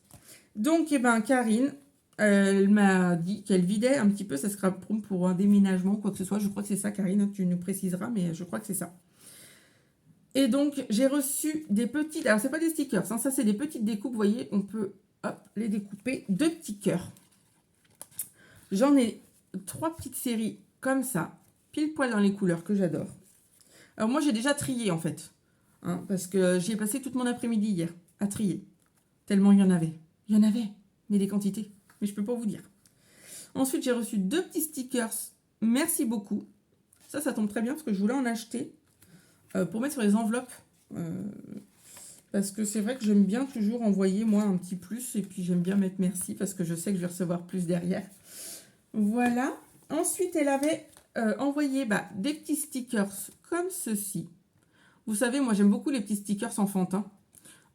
Speaker 1: Donc, eh ben, Karine, elle m'a dit qu'elle vidait un petit peu sa scrap room pour un déménagement, quoi que ce soit. Je crois que c'est ça, Karine, hein, tu nous préciseras, mais je crois que c'est ça. Et donc, j'ai reçu des petites... Alors, c'est pas des stickers, hein, ça, c'est des petites découpes. Vous voyez, on peut hop, les découper. 2 petits cœurs. J'en ai 3 petites séries comme ça, pile poil dans les couleurs que j'adore. Alors moi, j'ai déjà trié, en fait. Hein, parce que j'y ai passé toute mon après-midi hier à trier. Tellement il y en avait. Il y en avait, mais des quantités. Mais je ne peux pas vous dire. Ensuite, j'ai reçu 2 petits stickers. Merci beaucoup. Ça tombe très bien parce que je voulais en acheter pour mettre sur les enveloppes. Parce que c'est vrai que j'aime bien toujours envoyer, moi, un petit plus. Et puis, j'aime bien mettre merci parce que je sais que je vais recevoir plus derrière. Voilà. Ensuite, elle avait envoyé des petits stickers comme ceci. Vous savez, moi, j'aime beaucoup les petits stickers enfantins.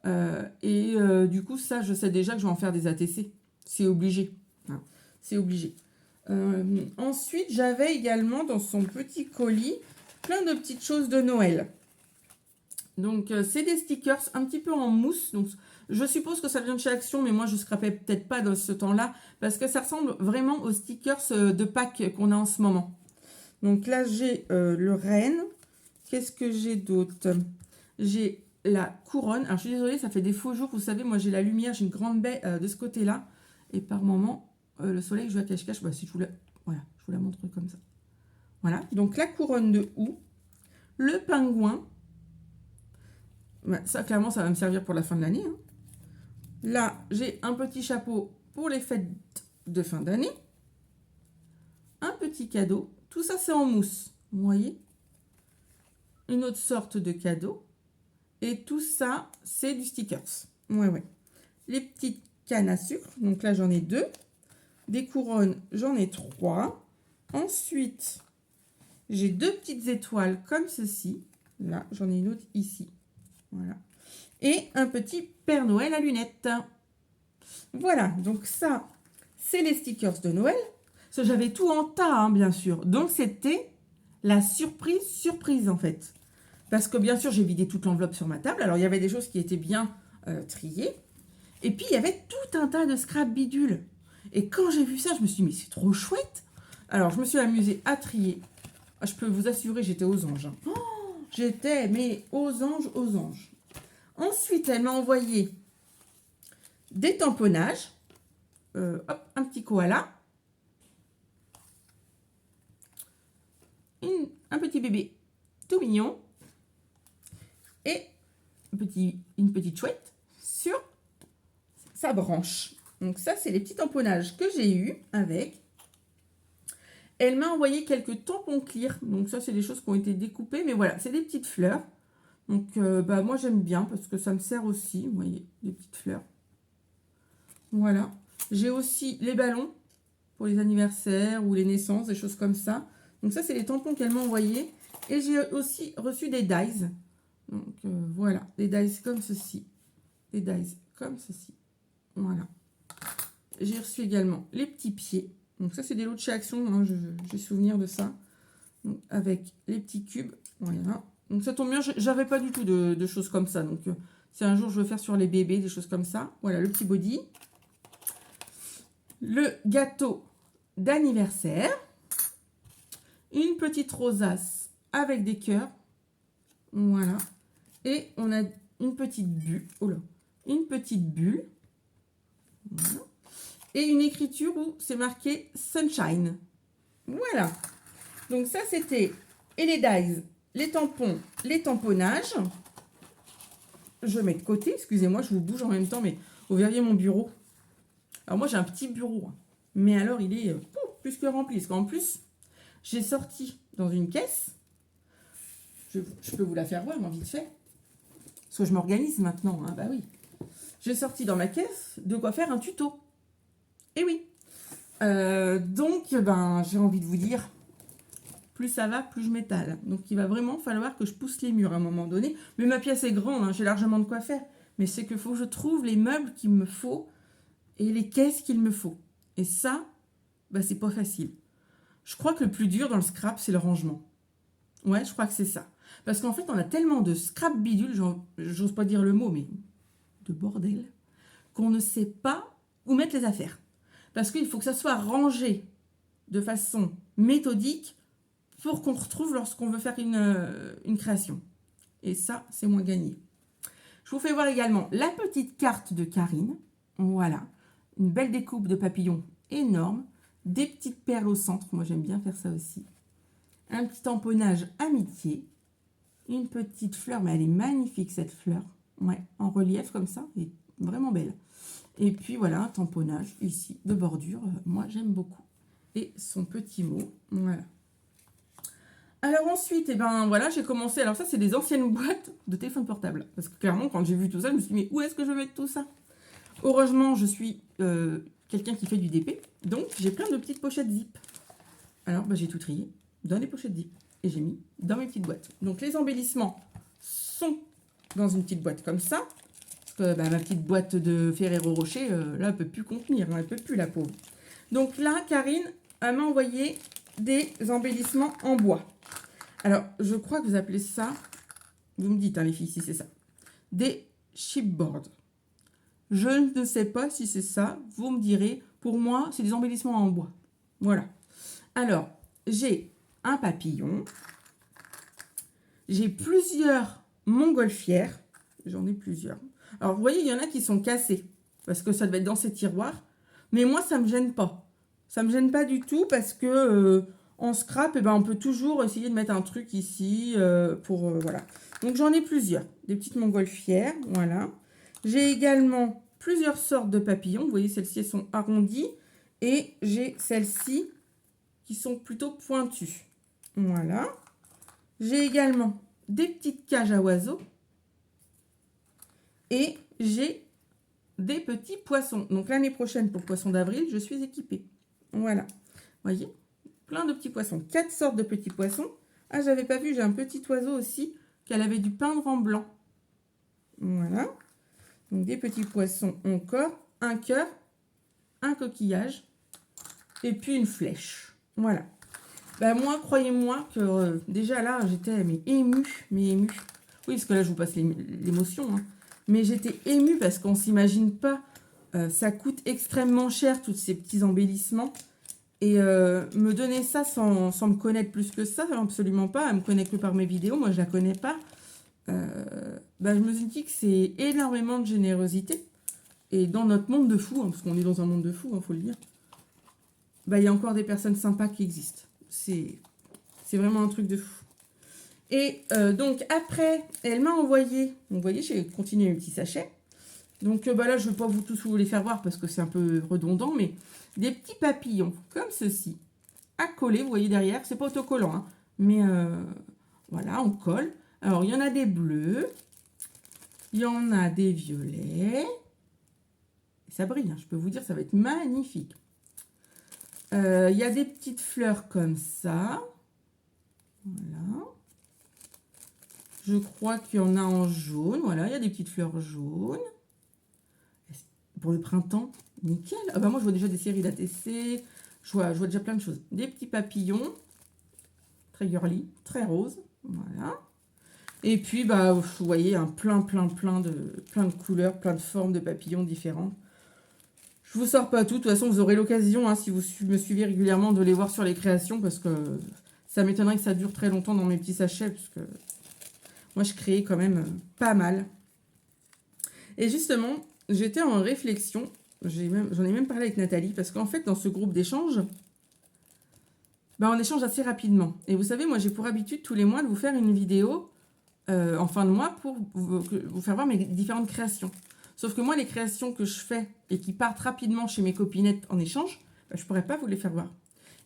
Speaker 1: Du coup, ça, je sais déjà que je vais en faire des ATC. C'est obligé. Hein, c'est obligé. Ensuite, j'avais également dans son petit colis plein de petites choses de Noël. Donc, c'est des stickers un petit peu en mousse. Donc, je suppose que ça vient de chez Action, mais moi, je ne scrapais peut-être pas dans ce temps-là parce que ça ressemble vraiment aux stickers de Pâques qu'on a en ce moment. Donc là, j'ai le renne. Qu'est-ce que j'ai d'autre? J'ai la couronne. Alors, je suis désolée, ça fait des faux jours. Vous savez, moi, j'ai la lumière, j'ai une grande baie de ce côté-là. Et par moment, le soleil joue à cache-cache. Si je vous voilà, je vous la montre comme ça. Voilà. Donc, la couronne de houx. Le pingouin. Ça, clairement, ça va me servir pour la fin de l'année. Hein. Là, j'ai un petit chapeau pour les fêtes de fin d'année. Un petit cadeau. Tout ça, c'est en mousse. Vous voyez? Une autre sorte de cadeau. Et tout ça, c'est du stickers. Ouais, ouais. Les petites cannes à sucre. Donc là, j'en ai 2. Des couronnes, j'en ai 3. Ensuite, j'ai 2 petites étoiles comme ceci. Là, j'en ai une autre ici. Voilà. Et un petit Père Noël à lunettes. Voilà, donc ça, c'est les stickers de Noël. J'avais tout en tas, hein, bien sûr. Donc, c'était la surprise, en fait. Parce que, bien sûr, j'ai vidé toute l'enveloppe sur ma table. Alors, il y avait des choses qui étaient bien triées. Et puis, il y avait tout un tas de scrap bidules. Et quand j'ai vu ça, je me suis dit, mais c'est trop chouette. Alors, je me suis amusée à trier. Je peux vous assurer, j'étais aux anges. Hein. Oh, j'étais, mais aux anges, aux anges. Ensuite, elle m'a envoyé des tamponnages. Hop, un petit koala. Un petit bébé tout mignon. Et une petite chouette sur sa branche. Donc ça, c'est les petits tamponnages que j'ai eu avec. Elle m'a envoyé quelques tampons clear. Donc ça, c'est des choses qui ont été découpées. Mais voilà, c'est des petites fleurs. Donc moi, j'aime bien parce que ça me sert aussi. Vous voyez, des petites fleurs. Voilà. J'ai aussi les ballons pour les anniversaires ou les naissances, des choses comme ça. Donc ça, c'est les tampons qu'elle m'a envoyés. Et j'ai aussi reçu des dies. Donc voilà, des dies comme ceci. Des dies comme ceci. Voilà. J'ai reçu également les petits pieds. Donc ça, c'est des lots de chez Action. Hein, j'ai souvenir de ça. Donc, avec les petits cubes. Voilà. Donc ça tombe bien, j'avais pas du tout de choses comme ça. Donc si un jour je veux faire sur les bébés, des choses comme ça. Voilà, le petit body. Le gâteau d'anniversaire. Une petite rosace avec des cœurs. Voilà. Et on a une petite bulle. Oh là. Une petite bulle. Voilà. Et une écriture où c'est marqué Sunshine. Voilà. Donc ça, c'était et les dies, les tampons, les tamponnages. Je mets de côté. Excusez-moi, je vous bouge en même temps, mais vous verriez mon bureau. Alors moi, j'ai un petit bureau. Hein. Mais alors, il est plus que rempli. Parce qu'en plus, j'ai sorti dans une caisse. Je peux vous la faire voir, vite fait. Parce que je m'organise maintenant. Hein, bah oui. J'ai sorti dans ma caisse de quoi faire un tuto. Et oui. Donc, j'ai envie de vous dire, plus ça va, plus je m'étale. Donc, il va vraiment falloir que je pousse les murs à un moment donné. Mais ma pièce est grande, hein, j'ai largement de quoi faire. Mais c'est qu'il faut que je trouve les meubles qu'il me faut et les caisses qu'il me faut. Et ça, c'est pas facile. Je crois que le plus dur dans le scrap, c'est le rangement. Ouais, je crois que c'est ça. Parce qu'en fait, on a tellement de scrap bidule, j'ose pas dire le mot, mais de bordel, qu'on ne sait pas où mettre les affaires. Parce qu'il faut que ça soit rangé de façon méthodique pour qu'on retrouve lorsqu'on veut faire une création. Et ça, c'est moins gagné. Je vous fais voir également la petite carte de Karine. Voilà. Une belle découpe de papillons énorme. Des petites perles au centre. Moi, j'aime bien faire ça aussi. Un petit tamponnage amitié. Une petite fleur, mais elle est magnifique cette fleur. Ouais, en relief comme ça. Elle est vraiment belle. Et puis voilà, un tamponnage ici de bordure. Moi, j'aime beaucoup. Et son petit mot. Voilà. Alors ensuite, voilà, j'ai commencé. Alors ça, c'est des anciennes boîtes de téléphone portable. Parce que clairement, quand j'ai vu tout ça, je me suis dit, mais où est-ce que je vais mettre tout ça? Heureusement, je suis quelqu'un qui fait du DP. Donc, j'ai plein de petites pochettes zip. Alors, j'ai tout trié dans les pochettes zip. Et j'ai mis dans mes petites boîtes. Donc, les embellissements sont dans une petite boîte comme ça. Parce que ma petite boîte de Ferrero Rocher, là, elle ne peut plus contenir. Hein, elle ne peut plus, la pauvre. Donc là, Karine, elle m'a envoyé des embellissements en bois. Alors, je crois que vous appelez ça, vous me dites, hein, les filles, si c'est ça, des chipboards. Je ne sais pas si c'est ça, vous me direz. Pour moi, c'est des embellissements en bois. Voilà. Alors, j'ai un papillon. J'ai plusieurs montgolfières. J'en ai plusieurs. Alors, vous voyez, il y en a qui sont cassés. Parce que ça devait être dans ces tiroirs. Mais moi, ça ne me gêne pas. Ça ne me gêne pas du tout parce que en scrap, on peut toujours essayer de mettre un truc ici voilà. Donc, j'en ai plusieurs. Des petites montgolfières, voilà. J'ai également plusieurs sortes de papillons. Vous voyez, celles-ci, elles sont arrondies. Et j'ai celles-ci qui sont plutôt pointues. Voilà. J'ai également des petites cages à oiseaux. Et j'ai des petits poissons. Donc l'année prochaine, pour le poisson d'avril, je suis équipée. Voilà. Vous voyez, plein de petits poissons. 4 sortes de petits poissons. Ah, j'avais pas vu, j'ai un petit oiseau aussi qu'elle avait dû peindre en blanc. Voilà. Donc des petits poissons encore, un cœur, un coquillage et puis une flèche. Voilà. Ben moi, croyez-moi que déjà là, j'étais émue. Oui, parce que là, je vous passe l'émotion. Hein. Mais j'étais émue parce qu'on ne s'imagine pas. Ça coûte extrêmement cher, tous ces petits embellissements. Et me donner ça sans me connaître plus que ça, absolument pas. Elle me connaît que par mes vidéos, moi je la connais pas. Ben, je me suis dit que c'est énormément de générosité. Et dans notre monde de fous, hein, parce qu'on est dans un monde de fous, faut le dire, ben, il y a encore des personnes sympas qui existent. C'est vraiment un truc de fou. Et donc après, elle m'a envoyé, donc vous voyez, j'ai continué mes petits sachets. Donc bah là, je ne vais pas vous tous vous les faire voir parce que c'est un peu redondant, mais des petits papillons comme ceci, à coller, vous voyez derrière, c'est pas autocollant, hein, mais voilà, on colle. Alors, il y en a des bleus, il y en a des violets, ça brille, hein, je peux vous dire, ça va être magnifique. Il y a des petites fleurs comme ça, voilà. Je crois qu'il y en a en jaune, voilà, il y a des petites fleurs jaunes. Pour le printemps, nickel. Ah bah moi, je vois déjà des séries d'ATC. Je vois déjà plein de choses. Des petits papillons. Très girly, très rose. Voilà. Et puis, bah, vous voyez, un plein de couleurs, plein de formes de papillons différents. Je vous sors pas tout. De toute façon, vous aurez l'occasion, hein, si vous me suivez régulièrement, de les voir sur les créations. Parce que ça m'étonnerait que ça dure très longtemps dans mes petits sachets. Parce que moi, je créais quand même pas mal. Et justement... J'étais en réflexion, j'en ai même parlé avec Nathalie, parce qu'en fait, dans ce groupe d'échange, ben, on échange assez rapidement. Et vous savez, moi, j'ai pour habitude tous les mois de vous faire une vidéo en fin de mois pour vous faire voir mes différentes créations. Sauf que moi, les créations que je fais et qui partent rapidement chez mes copinettes en échange, ben, je ne pourrais pas vous les faire voir.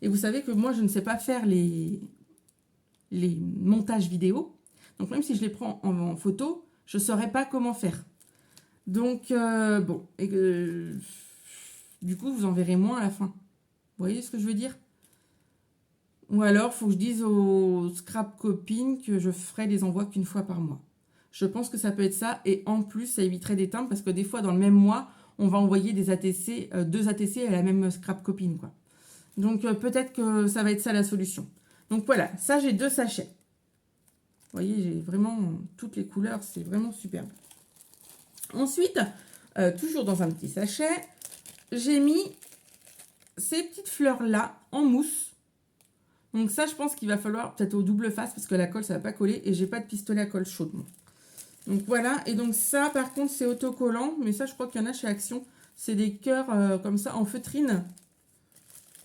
Speaker 1: Et vous savez que moi, je ne sais pas faire les montages vidéo. Donc, même si je les prends en photo, je ne saurais pas comment faire. Donc, bon, et du coup, vous en verrez moins à la fin. Vous voyez ce que je veux dire? Ou alors, il faut que je dise aux scrap copines que je ferai les envois qu'une fois par mois. Je pense que ça peut être ça. Et en plus, ça éviterait des timbres parce que des fois, dans le même mois, on va envoyer des ATC, 2 ATC à la même scrap copine, quoi. Donc, peut-être que ça va être ça la solution. Donc, voilà. Ça, j'ai 2 sachets. Vous voyez, j'ai vraiment toutes les couleurs. C'est vraiment superbe. Ensuite, toujours dans un petit sachet, j'ai mis ces petites fleurs-là en mousse. Donc ça, je pense qu'il va falloir peut-être au double face parce que la colle, ça ne va pas coller et j'ai pas de pistolet à colle chaude. Donc voilà, et donc ça, par contre, c'est autocollant. Mais ça, je crois qu'il y en a chez Action. C'est des cœurs comme ça en feutrine.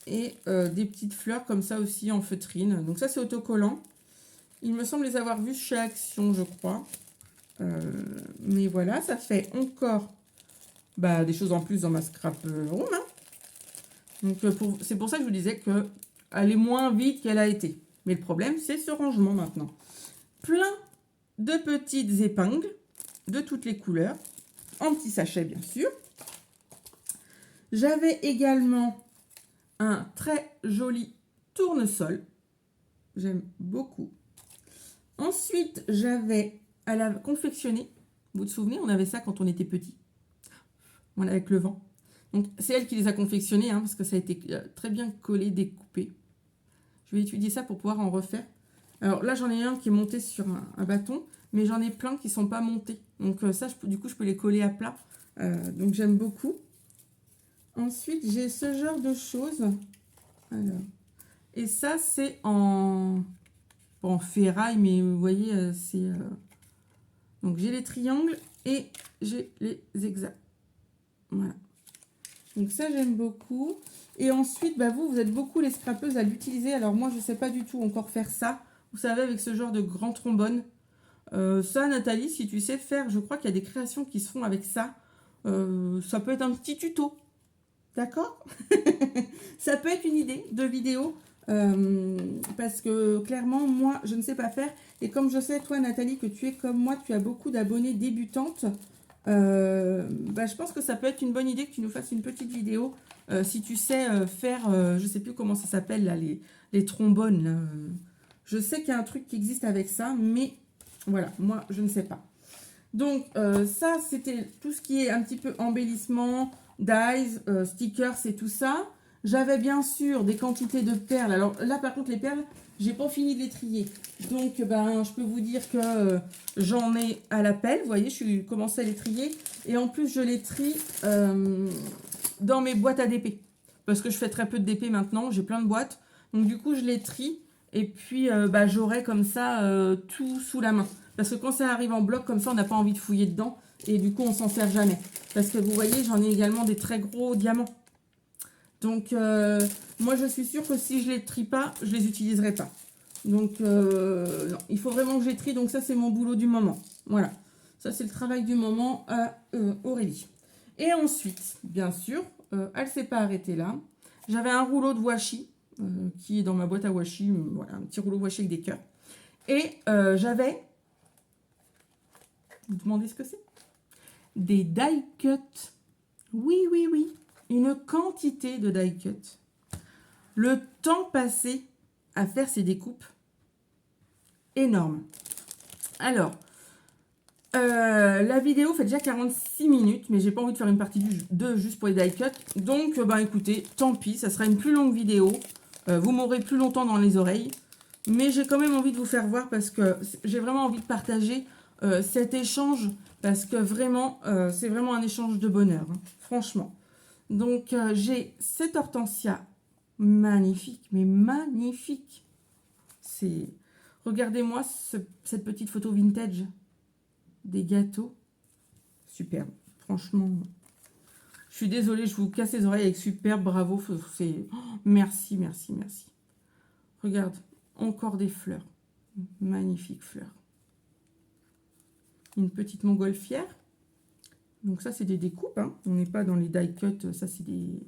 Speaker 1: Et des petites fleurs comme ça aussi en feutrine. Donc ça, c'est autocollant. Il me semble les avoir vus chez Action, je crois. Mais voilà, ça fait encore des choses en plus dans ma scrap room. Hein. Donc c'est pour ça que je vous disais qu'elle est moins vite qu'elle a été. Mais le problème, c'est ce rangement maintenant. Plein de petites épingles de toutes les couleurs. En petit sachet, bien sûr. J'avais également un très joli tournesol. J'aime beaucoup. Ensuite, j'avais à la confectionner. Vous vous souvenez, on avait ça quand on était petit. Voilà, avec le vent. Donc, c'est elle qui les a confectionnés, hein, parce que ça a été très bien collé, découpé. Je vais étudier ça pour pouvoir en refaire. Alors là, j'en ai un qui est monté sur un bâton, mais j'en ai plein qui ne sont pas montés. Donc ça, du coup, je peux les coller à plat. Donc, j'aime beaucoup. Ensuite, j'ai ce genre de choses. Alors, et ça, c'est en ferraille, mais vous voyez, c'est... Donc, j'ai les triangles et j'ai les zigzags. Voilà. Donc, ça, j'aime beaucoup. Et ensuite, vous êtes beaucoup les scrapeuses à l'utiliser. Alors, moi, je ne sais pas du tout encore faire ça. Vous savez, avec ce genre de grand trombone. Ça, Nathalie, si tu sais faire, je crois qu'il y a des créations qui se font avec ça. Ça peut être un petit tuto. D'accord? Ça peut être une idée de vidéo. Parce que clairement, moi, je ne sais pas faire. Et comme je sais, toi, Nathalie, que tu es comme moi, tu as beaucoup d'abonnés débutantes. Bah, je pense que ça peut être une bonne idée que tu nous fasses une petite vidéo. Si tu sais faire, je ne sais plus comment ça s'appelle, là, les trombones. Là. Je sais qu'il y a un truc qui existe avec ça, mais voilà, moi, je ne sais pas. Donc, ça, c'était tout ce qui est un petit peu embellissement, dies, stickers et tout ça. J'avais bien sûr des quantités de perles. Alors là, par contre, les perles, j'ai pas fini de les trier. Donc, ben, je peux vous dire que j'en ai à la pelle. Vous voyez, je suis commencé à les trier. Et en plus, je les trie dans mes boîtes à DP. Parce que je fais très peu de DP maintenant. J'ai plein de boîtes. Donc, du coup, je les trie. Et puis, bah, j'aurai comme ça tout sous la main. Parce que quand ça arrive en bloc, comme ça, on n'a pas envie de fouiller dedans. Et du coup, on s'en sert jamais. Parce que vous voyez, j'en ai également des très gros diamants. Donc, moi, je suis sûre que si je ne les trie pas, je ne les utiliserai pas. Donc, non, il faut vraiment que je les trie. Donc, ça, c'est mon boulot du moment. Voilà. Ça, c'est le travail du moment à Aurélie. Et ensuite, bien sûr, elle ne s'est pas arrêtée là. J'avais un rouleau de washi qui est dans ma boîte à washi. Voilà, un petit rouleau de washi avec des cœurs. Et j'avais... Vous demandez ce que c'est? Des die cuts. Oui, oui, oui. Une quantité de die cuts. Le temps passé à faire ces découpes, énorme. Alors, la vidéo fait déjà 46 minutes, mais j'ai pas envie de faire une partie 2 juste pour les die cuts. Donc, bah écoutez, tant pis, ça sera une plus longue vidéo. Vous m'aurez plus longtemps dans les oreilles. Mais j'ai quand même envie de vous faire voir parce que j'ai vraiment envie de partager cet échange. Parce que vraiment, c'est vraiment un échange de bonheur, hein, franchement. Donc, j'ai cette hortensia magnifique, mais magnifique. C'est... Regardez-moi cette petite photo vintage des gâteaux. Superbe, franchement. Je suis désolée, je vous casse les oreilles avec superbe, bravo. C'est... Oh, merci, merci, merci. Regarde, encore des fleurs. Magnifiques fleurs. Une petite montgolfière. Donc ça, c'est des découpes. Hein. On n'est pas dans les die cuts. Ça, c'est des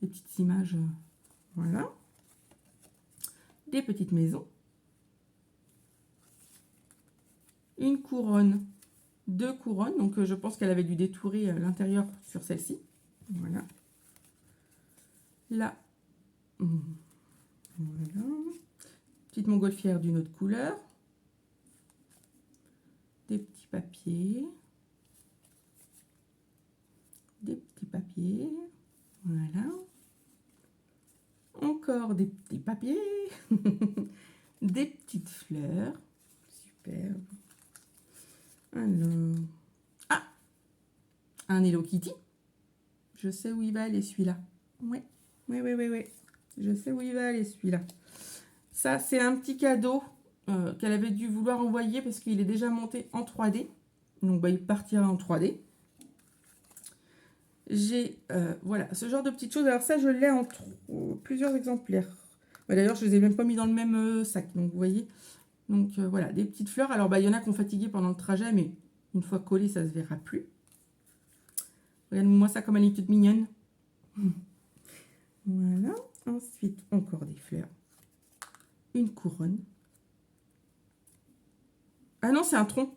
Speaker 1: petites images. Voilà. Des petites maisons. Une couronne. 2 couronnes. Donc, je pense qu'elle avait dû détourer l'intérieur sur celle-ci. Voilà. Là. Voilà. Petite montgolfière d'une autre couleur. Des petits papiers. Des petits papiers. Voilà. Encore des petits papiers. Des petites fleurs. Superbe. Alors. Ah! Un Hello Kitty. Je sais où il va aller celui-là. Ouais. Oui, oui, oui, oui. Je sais où il va aller celui-là. Ça, c'est un petit cadeau qu'elle avait dû vouloir envoyer parce qu'il est déjà monté en 3D. Donc, bah, il partira en 3D. J'ai, voilà, ce genre de petites choses. Alors ça, je l'ai en plusieurs exemplaires. Ouais, d'ailleurs, je ne les ai même pas mis dans le même sac. Donc, vous voyez. Donc, voilà, des petites fleurs. Alors, bah, il y en a qui ont fatigué pendant le trajet, mais une fois collé, ça ne se verra plus. Regardez-moi ça comme elle est toute mignonne. Voilà. Ensuite, encore des fleurs. Une couronne. Ah non, c'est un tronc.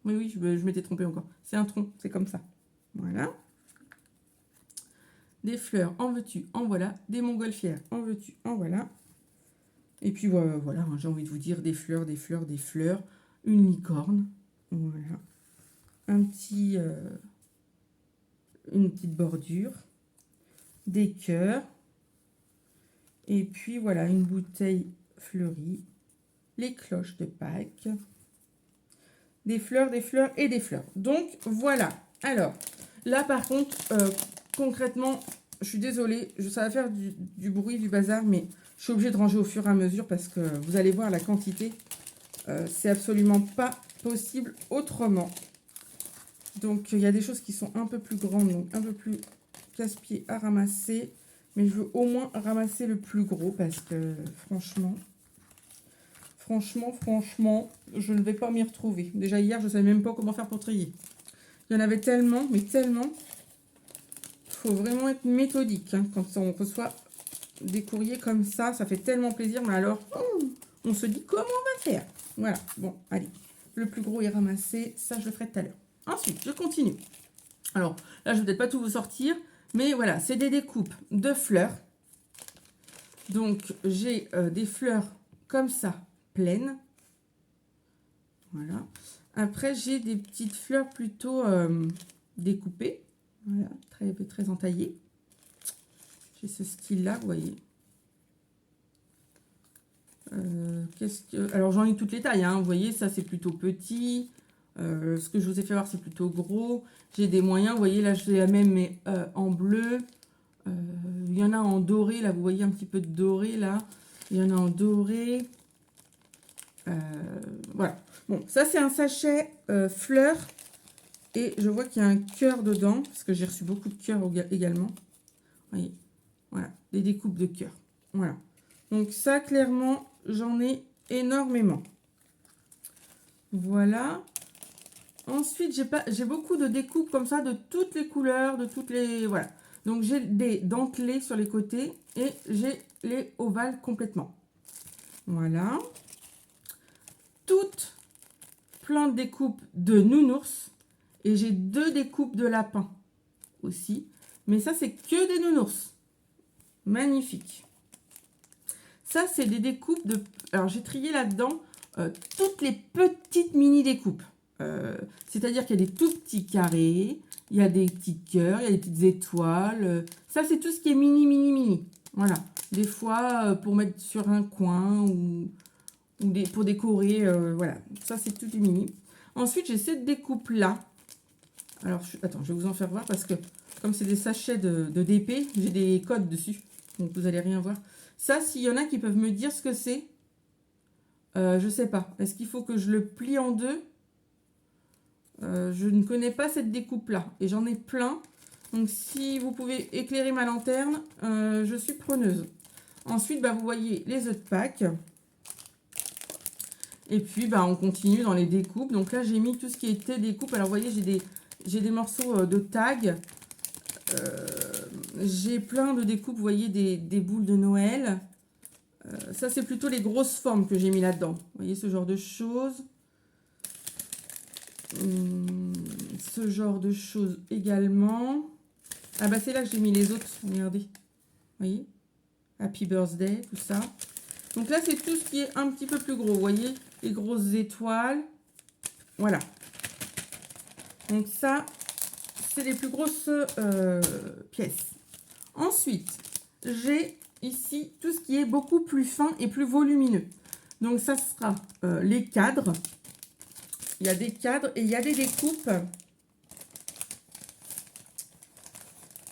Speaker 1: Oui, oui, je m'étais trompée encore. C'est un tronc, c'est comme ça. Voilà. Des fleurs, en veux-tu, en voilà. Des montgolfières, en veux-tu, en voilà. Et puis voilà, j'ai envie de vous dire des fleurs, des fleurs, des fleurs. Une licorne. Voilà. Un petit... une petite bordure. Des cœurs. Et puis voilà, une bouteille fleurie. Les cloches de Pâques. Des fleurs et des fleurs. Donc, voilà. Alors, là, par contre, concrètement, je suis désolée. Ça va faire du bruit, du bazar, mais je suis obligée de ranger au fur et à mesure parce que vous allez voir la quantité. C'est absolument pas possible autrement. Donc, il y a des choses qui sont un peu plus grandes, donc un peu plus casse-pied à ramasser. Mais je veux au moins ramasser le plus gros parce que, franchement, je ne vais pas m'y retrouver. Déjà, hier, je ne savais même pas comment faire pour trier. Il y en avait tellement, mais tellement. faut vraiment être méthodique hein, quand on reçoit des courriers comme ça. Ça fait tellement plaisir. Mais alors, on se dit comment on va faire. Voilà. Bon, allez. Le plus gros est ramassé. Ça, je le ferai tout à l'heure. Ensuite, je continue. Alors, là, je ne vais peut-être pas tout vous sortir. Mais voilà, c'est des découpes de fleurs. Donc, j'ai des fleurs comme ça, pleines. Voilà. Après, j'ai des petites fleurs plutôt découpées. Voilà, très, très entaillées. J'ai ce style-là, vous voyez. Alors, j'en ai toutes les tailles. Hein, vous voyez, ça, c'est plutôt petit. Ce que je vous ai fait voir, c'est plutôt gros. J'ai des moyens. Vous voyez, là, j'ai la même, mais en bleu. Il y en a en doré. Là, vous voyez un petit peu de doré, là. Il y en a en doré. Voilà. Bon, ça, c'est un sachet fleurs. Et je vois qu'il y a un cœur dedans. Parce que j'ai reçu beaucoup de cœurs également. Vous voyez. Voilà. Des découpes de cœurs. Voilà. Donc, ça, clairement, j'en ai énormément. Voilà. Ensuite, j'ai beaucoup de découpes comme ça, de toutes les couleurs, de toutes les... Voilà. Donc, j'ai des dentelés sur les côtés et j'ai les ovales complètement. Voilà. Toutes plein de découpes de nounours. Et j'ai 2 découpes de lapins aussi. Mais ça, c'est que des nounours. Magnifique. Ça, c'est des découpes de... Alors, j'ai trié là-dedans toutes les petites mini découpes. C'est-à-dire qu'il y a des tout petits carrés, il y a des petits cœurs, il y a des petites étoiles. Ça, c'est tout ce qui est mini, mini, mini. Voilà. Des fois, pour mettre sur un coin ou pour décorer. Voilà. Ça, c'est tout des mini. Ensuite, j'ai cette découpe-là. Alors, attends, je vais vous en faire voir parce que comme c'est des sachets de DP, j'ai des codes dessus. Donc, vous n'allez rien voir. Ça, s'il y en a qui peuvent me dire ce que c'est, je ne sais pas. Est-ce qu'il faut que je le plie en deux? Je ne connais pas cette découpe-là. Et j'en ai plein. Donc, si vous pouvez éclairer ma lanterne, je suis preneuse. Ensuite, bah, vous voyez les œufs de Pâques. Et puis, bah, on continue dans les découpes. Donc là, j'ai mis tout ce qui était découpe. Alors, vous voyez, j'ai des morceaux de tag. J'ai plein de découpes, vous voyez, des boules de Noël. Ça, c'est plutôt les grosses formes que j'ai mis là-dedans. Vous voyez, ce genre de choses. Ce genre de choses également. Ah bah, c'est là que j'ai mis les autres. Regardez. Vous voyez? Happy Birthday, tout ça. Donc là, c'est tout ce qui est un petit peu plus gros. Vous voyez? Les grosses étoiles. Voilà. Donc ça, c'est les plus grosses pièces. Ensuite, j'ai ici tout ce qui est beaucoup plus fin et plus volumineux. Donc ça sera les cadres. Il y a des cadres et il y a des découpes.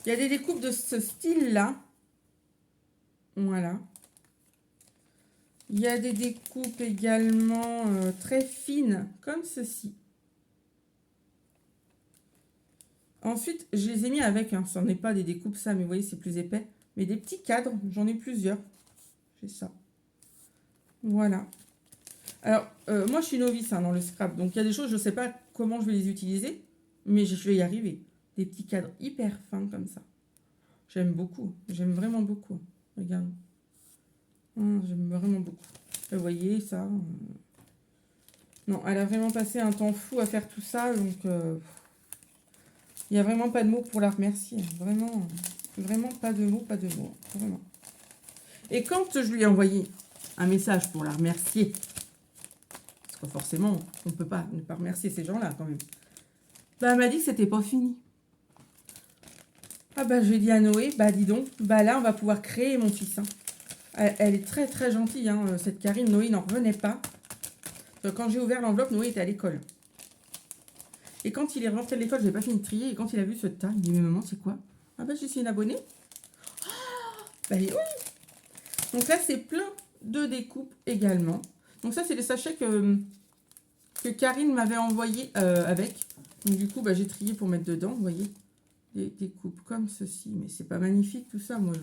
Speaker 1: Il y a des découpes de ce style-là. Voilà. Il y a des découpes également très fines, comme ceci. Ensuite, je les ai mis avec, hein, ce n'est pas des découpes ça, mais vous voyez, c'est plus épais. Mais des petits cadres, j'en ai plusieurs. J'ai ça. Voilà. Alors, moi, je suis novice hein, dans le scrap. Donc, il y a des choses, je ne sais pas comment je vais les utiliser. Mais je vais y arriver. Des petits cadres hyper fins comme ça. J'aime beaucoup. J'aime vraiment beaucoup. Regarde. J'aime vraiment beaucoup. Vous voyez, ça. Non, elle a vraiment passé un temps fou à faire tout ça. Donc, il n'y a vraiment pas de mots pour la remercier. Vraiment, vraiment pas de mots, pas de mots. Vraiment. Et quand je lui ai envoyé un message pour la remercier, parce que forcément, on ne peut pas ne pas remercier ces gens-là quand même, bah, elle m'a dit que c'était pas fini. Ah bah, je lui ai dit à Noé, bah dis donc, bah là, on va pouvoir créer mon fils. Hein. Elle est très très gentille, hein, cette Karine. Noé n'en revenait pas. Quand j'ai ouvert l'enveloppe, Noé était à l'école. Et quand il est rentré de l'école, je n'ai pas fini de trier. Et quand il a vu ce tas, il dit, mais maman, c'est quoi? Ah bah, je suis une abonnée. Ah bah oui. Donc là, c'est plein de découpes également. Donc ça, c'est les sachets que Karine m'avait envoyé avec. Donc du coup, bah, j'ai trié pour mettre dedans, vous voyez. Des découpes comme ceci. Mais c'est pas magnifique tout ça, moi.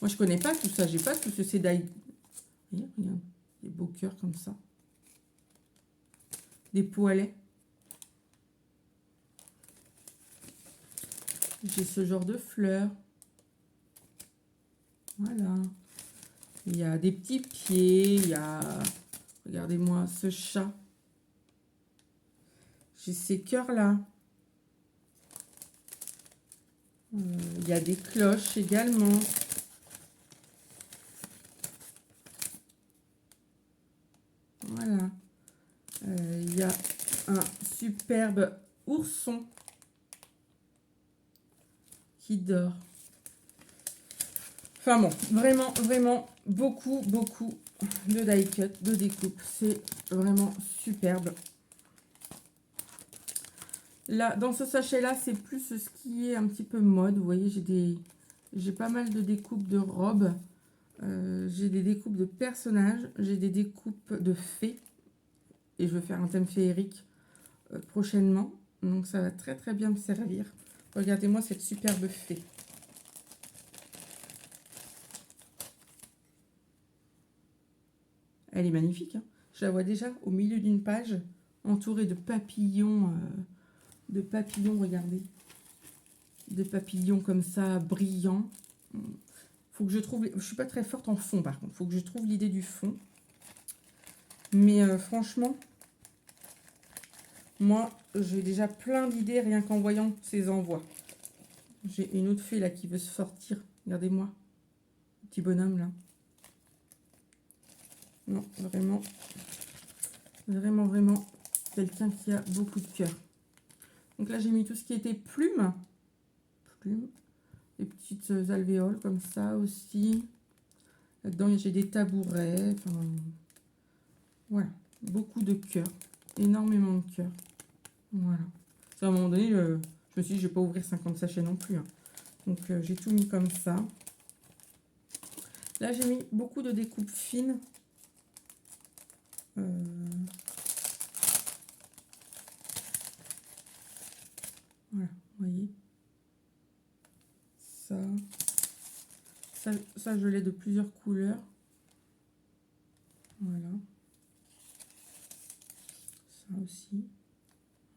Speaker 1: Moi, je connais pas tout ça. J'ai pas tout ce sédaille. Regarde, des beaux cœurs comme ça. Des poêlets. j'ai ce genre de fleurs. Voilà. Il y a des petits pieds, il y a, regardez-moi ce chat. J'ai ces cœurs-là. Il y a des cloches également. Voilà. Il y a un superbe ourson qui dort. Enfin bon, vraiment, vraiment beaucoup, beaucoup de die cut, de découpe. C'est vraiment superbe. Là, dans ce sachet-là, c'est plus ce qui est un petit peu mode. Vous voyez, j'ai pas mal de découpes de robes. J'ai des découpes de personnages. J'ai des découpes de fées. Et je vais faire un thème féerique prochainement. Donc, ça va très, très bien me servir. Regardez-moi cette superbe fée. Elle est magnifique, hein. Je la vois déjà au milieu d'une page, entourée de papillons. Regardez. De papillons comme ça, brillants. Faut que je trouve... Je suis pas très forte en fond, par contre. Faut que je trouve l'idée du fond. Mais franchement, moi, j'ai déjà plein d'idées rien qu'en voyant ces envois. J'ai une autre fée là qui veut se sortir. Regardez-moi. Petit bonhomme là. Non, vraiment. Vraiment, vraiment. Quelqu'un qui a beaucoup de cœur. Donc là, j'ai mis tout ce qui était plumes. Plumes. Des petites alvéoles comme ça aussi. Là-dedans, j'ai des tabourets. Enfin, voilà. Beaucoup de cœur. Énormément de cœur. Voilà. À un moment donné, je me suis dit, je vais pas ouvrir 50 sachets non plus, hein. Donc, j'ai tout mis comme ça. Là, j'ai mis beaucoup de découpes fines. Voilà, vous voyez. Ça, je l'ai de plusieurs couleurs. Voilà. Ça aussi.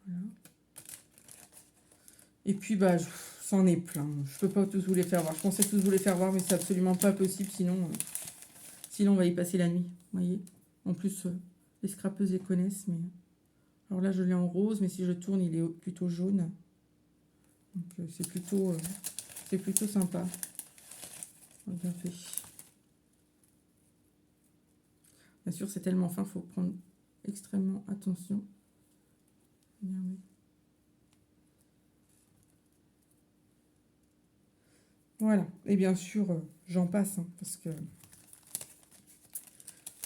Speaker 1: Voilà. Et puis, bah, c'en est plein. Je peux pas tous vous les faire voir. Je pensais tous vous les faire voir, mais c'est absolument pas possible. Sinon, on va y passer la nuit. Vous voyez. En plus, les scrapeuses les connaissent. Mais... Alors là, je l'ai en rose, mais si je tourne, il est plutôt jaune. Donc, c'est plutôt sympa. Bien fait. Bien sûr, c'est tellement fin, il faut prendre extrêmement attention. Regardez. Voilà. Et bien sûr, j'en passe, hein, parce que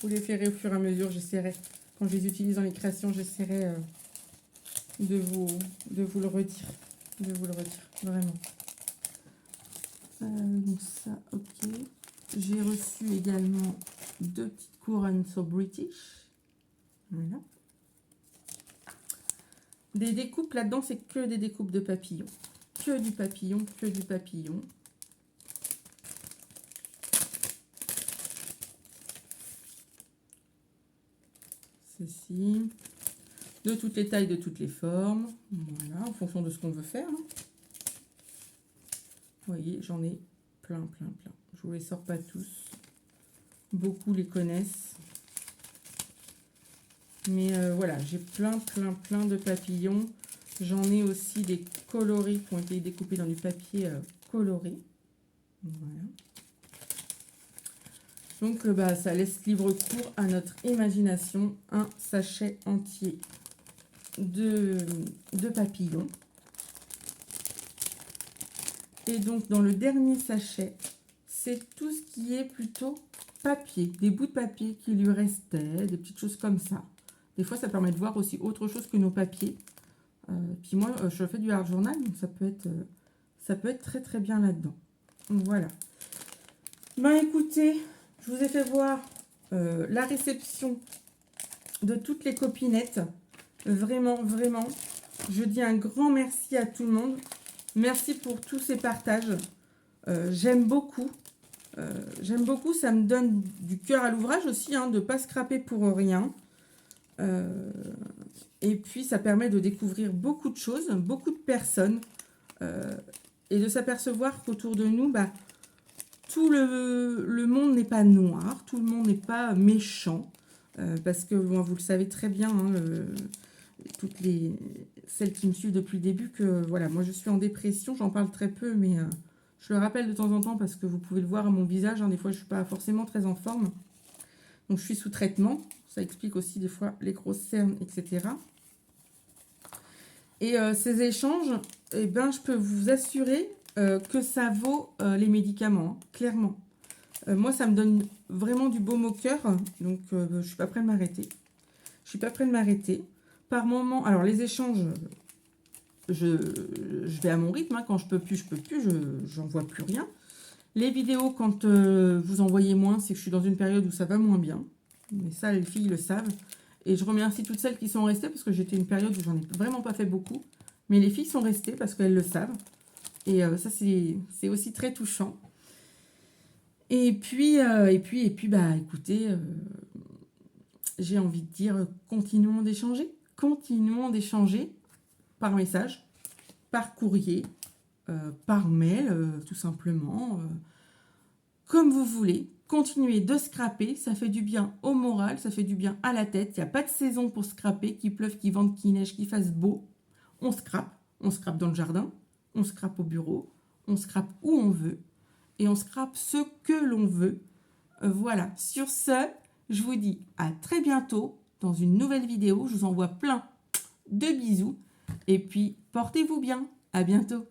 Speaker 1: vous les ferez au fur et à mesure. J'essaierai, quand je les utilise dans les créations, j'essaierai de vous le redire. Vraiment. Donc ça, ok. J'ai reçu également 2 petites couronnes So British. Voilà. Des découpes là-dedans, c'est que des découpes de papillons. Que du papillon, que du papillon. Ceci. De toutes les tailles, de toutes les formes. Voilà, en fonction de ce qu'on veut faire. Vous voyez, j'en ai plein. Je vous les sors pas tous. Beaucoup les connaissent. Mais voilà, j'ai plein de papillons. J'en ai aussi des coloris qui ont été découpés dans du papier coloré. Voilà. Donc, ça laisse libre cours à notre imagination. Un sachet entier de papillons. Et donc, dans le dernier sachet, c'est tout ce qui est plutôt papier. Des bouts de papier qui lui restaient, des petites choses comme ça. Des fois, ça permet de voir aussi autre chose que nos papiers. Puis moi, je fais du art journal, donc ça peut être très très bien là-dedans. Voilà. Ben écoutez, je vous ai fait voir la réception de toutes les copinettes. Vraiment, je dis un grand merci à tout le monde. Merci pour tous ces partages. J'aime beaucoup. Ça me donne du cœur à l'ouvrage aussi, hein, de ne pas scraper pour rien. Et puis, ça permet de découvrir beaucoup de choses, beaucoup de personnes. et de s'apercevoir qu'autour de nous, bah, tout le monde n'est pas noir, tout le monde n'est pas méchant, parce que bon, vous le savez très bien, hein, toutes celles qui me suivent depuis le début, que voilà, moi je suis en dépression, j'en parle très peu, mais je le rappelle de temps en temps parce que vous pouvez le voir à mon visage, hein, des fois je ne suis pas forcément très en forme, donc je suis sous traitement, ça explique aussi des fois les grosses cernes, etc. Et ces échanges, eh ben, je peux vous assurer que ça vaut les médicaments, hein, clairement. Moi, ça me donne vraiment du baume au cœur, donc je ne suis pas prête de m'arrêter. Je suis pas prête de m'arrêter. Par moment, alors les échanges, je vais à mon rythme, hein, quand je peux plus, j'en vois plus rien. Les vidéos, quand vous en voyez moins, c'est que je suis dans une période où ça va moins bien. Mais ça, les filles le savent. Et je remercie toutes celles qui sont restées parce que j'étais une période où j'en ai vraiment pas fait beaucoup. Mais les filles sont restées parce qu'elles le savent. Et ça, c'est aussi très touchant. Et puis bah, écoutez, j'ai envie de dire, continuons d'échanger. Continuons d'échanger par message, par courrier, par mail, tout simplement. Comme vous voulez. Continuez de scraper, ça fait du bien au moral, ça fait du bien à la tête. Il n'y a pas de saison pour scraper, qu'il pleuve, qu'il vente, qu'il neige, qu'il fasse beau. On scrape dans le jardin, on scrape au bureau, on scrape où on veut et on scrape ce que l'on veut. Voilà, sur ce, je vous dis à très bientôt dans une nouvelle vidéo. Je vous envoie plein de bisous et puis portez-vous bien. À bientôt.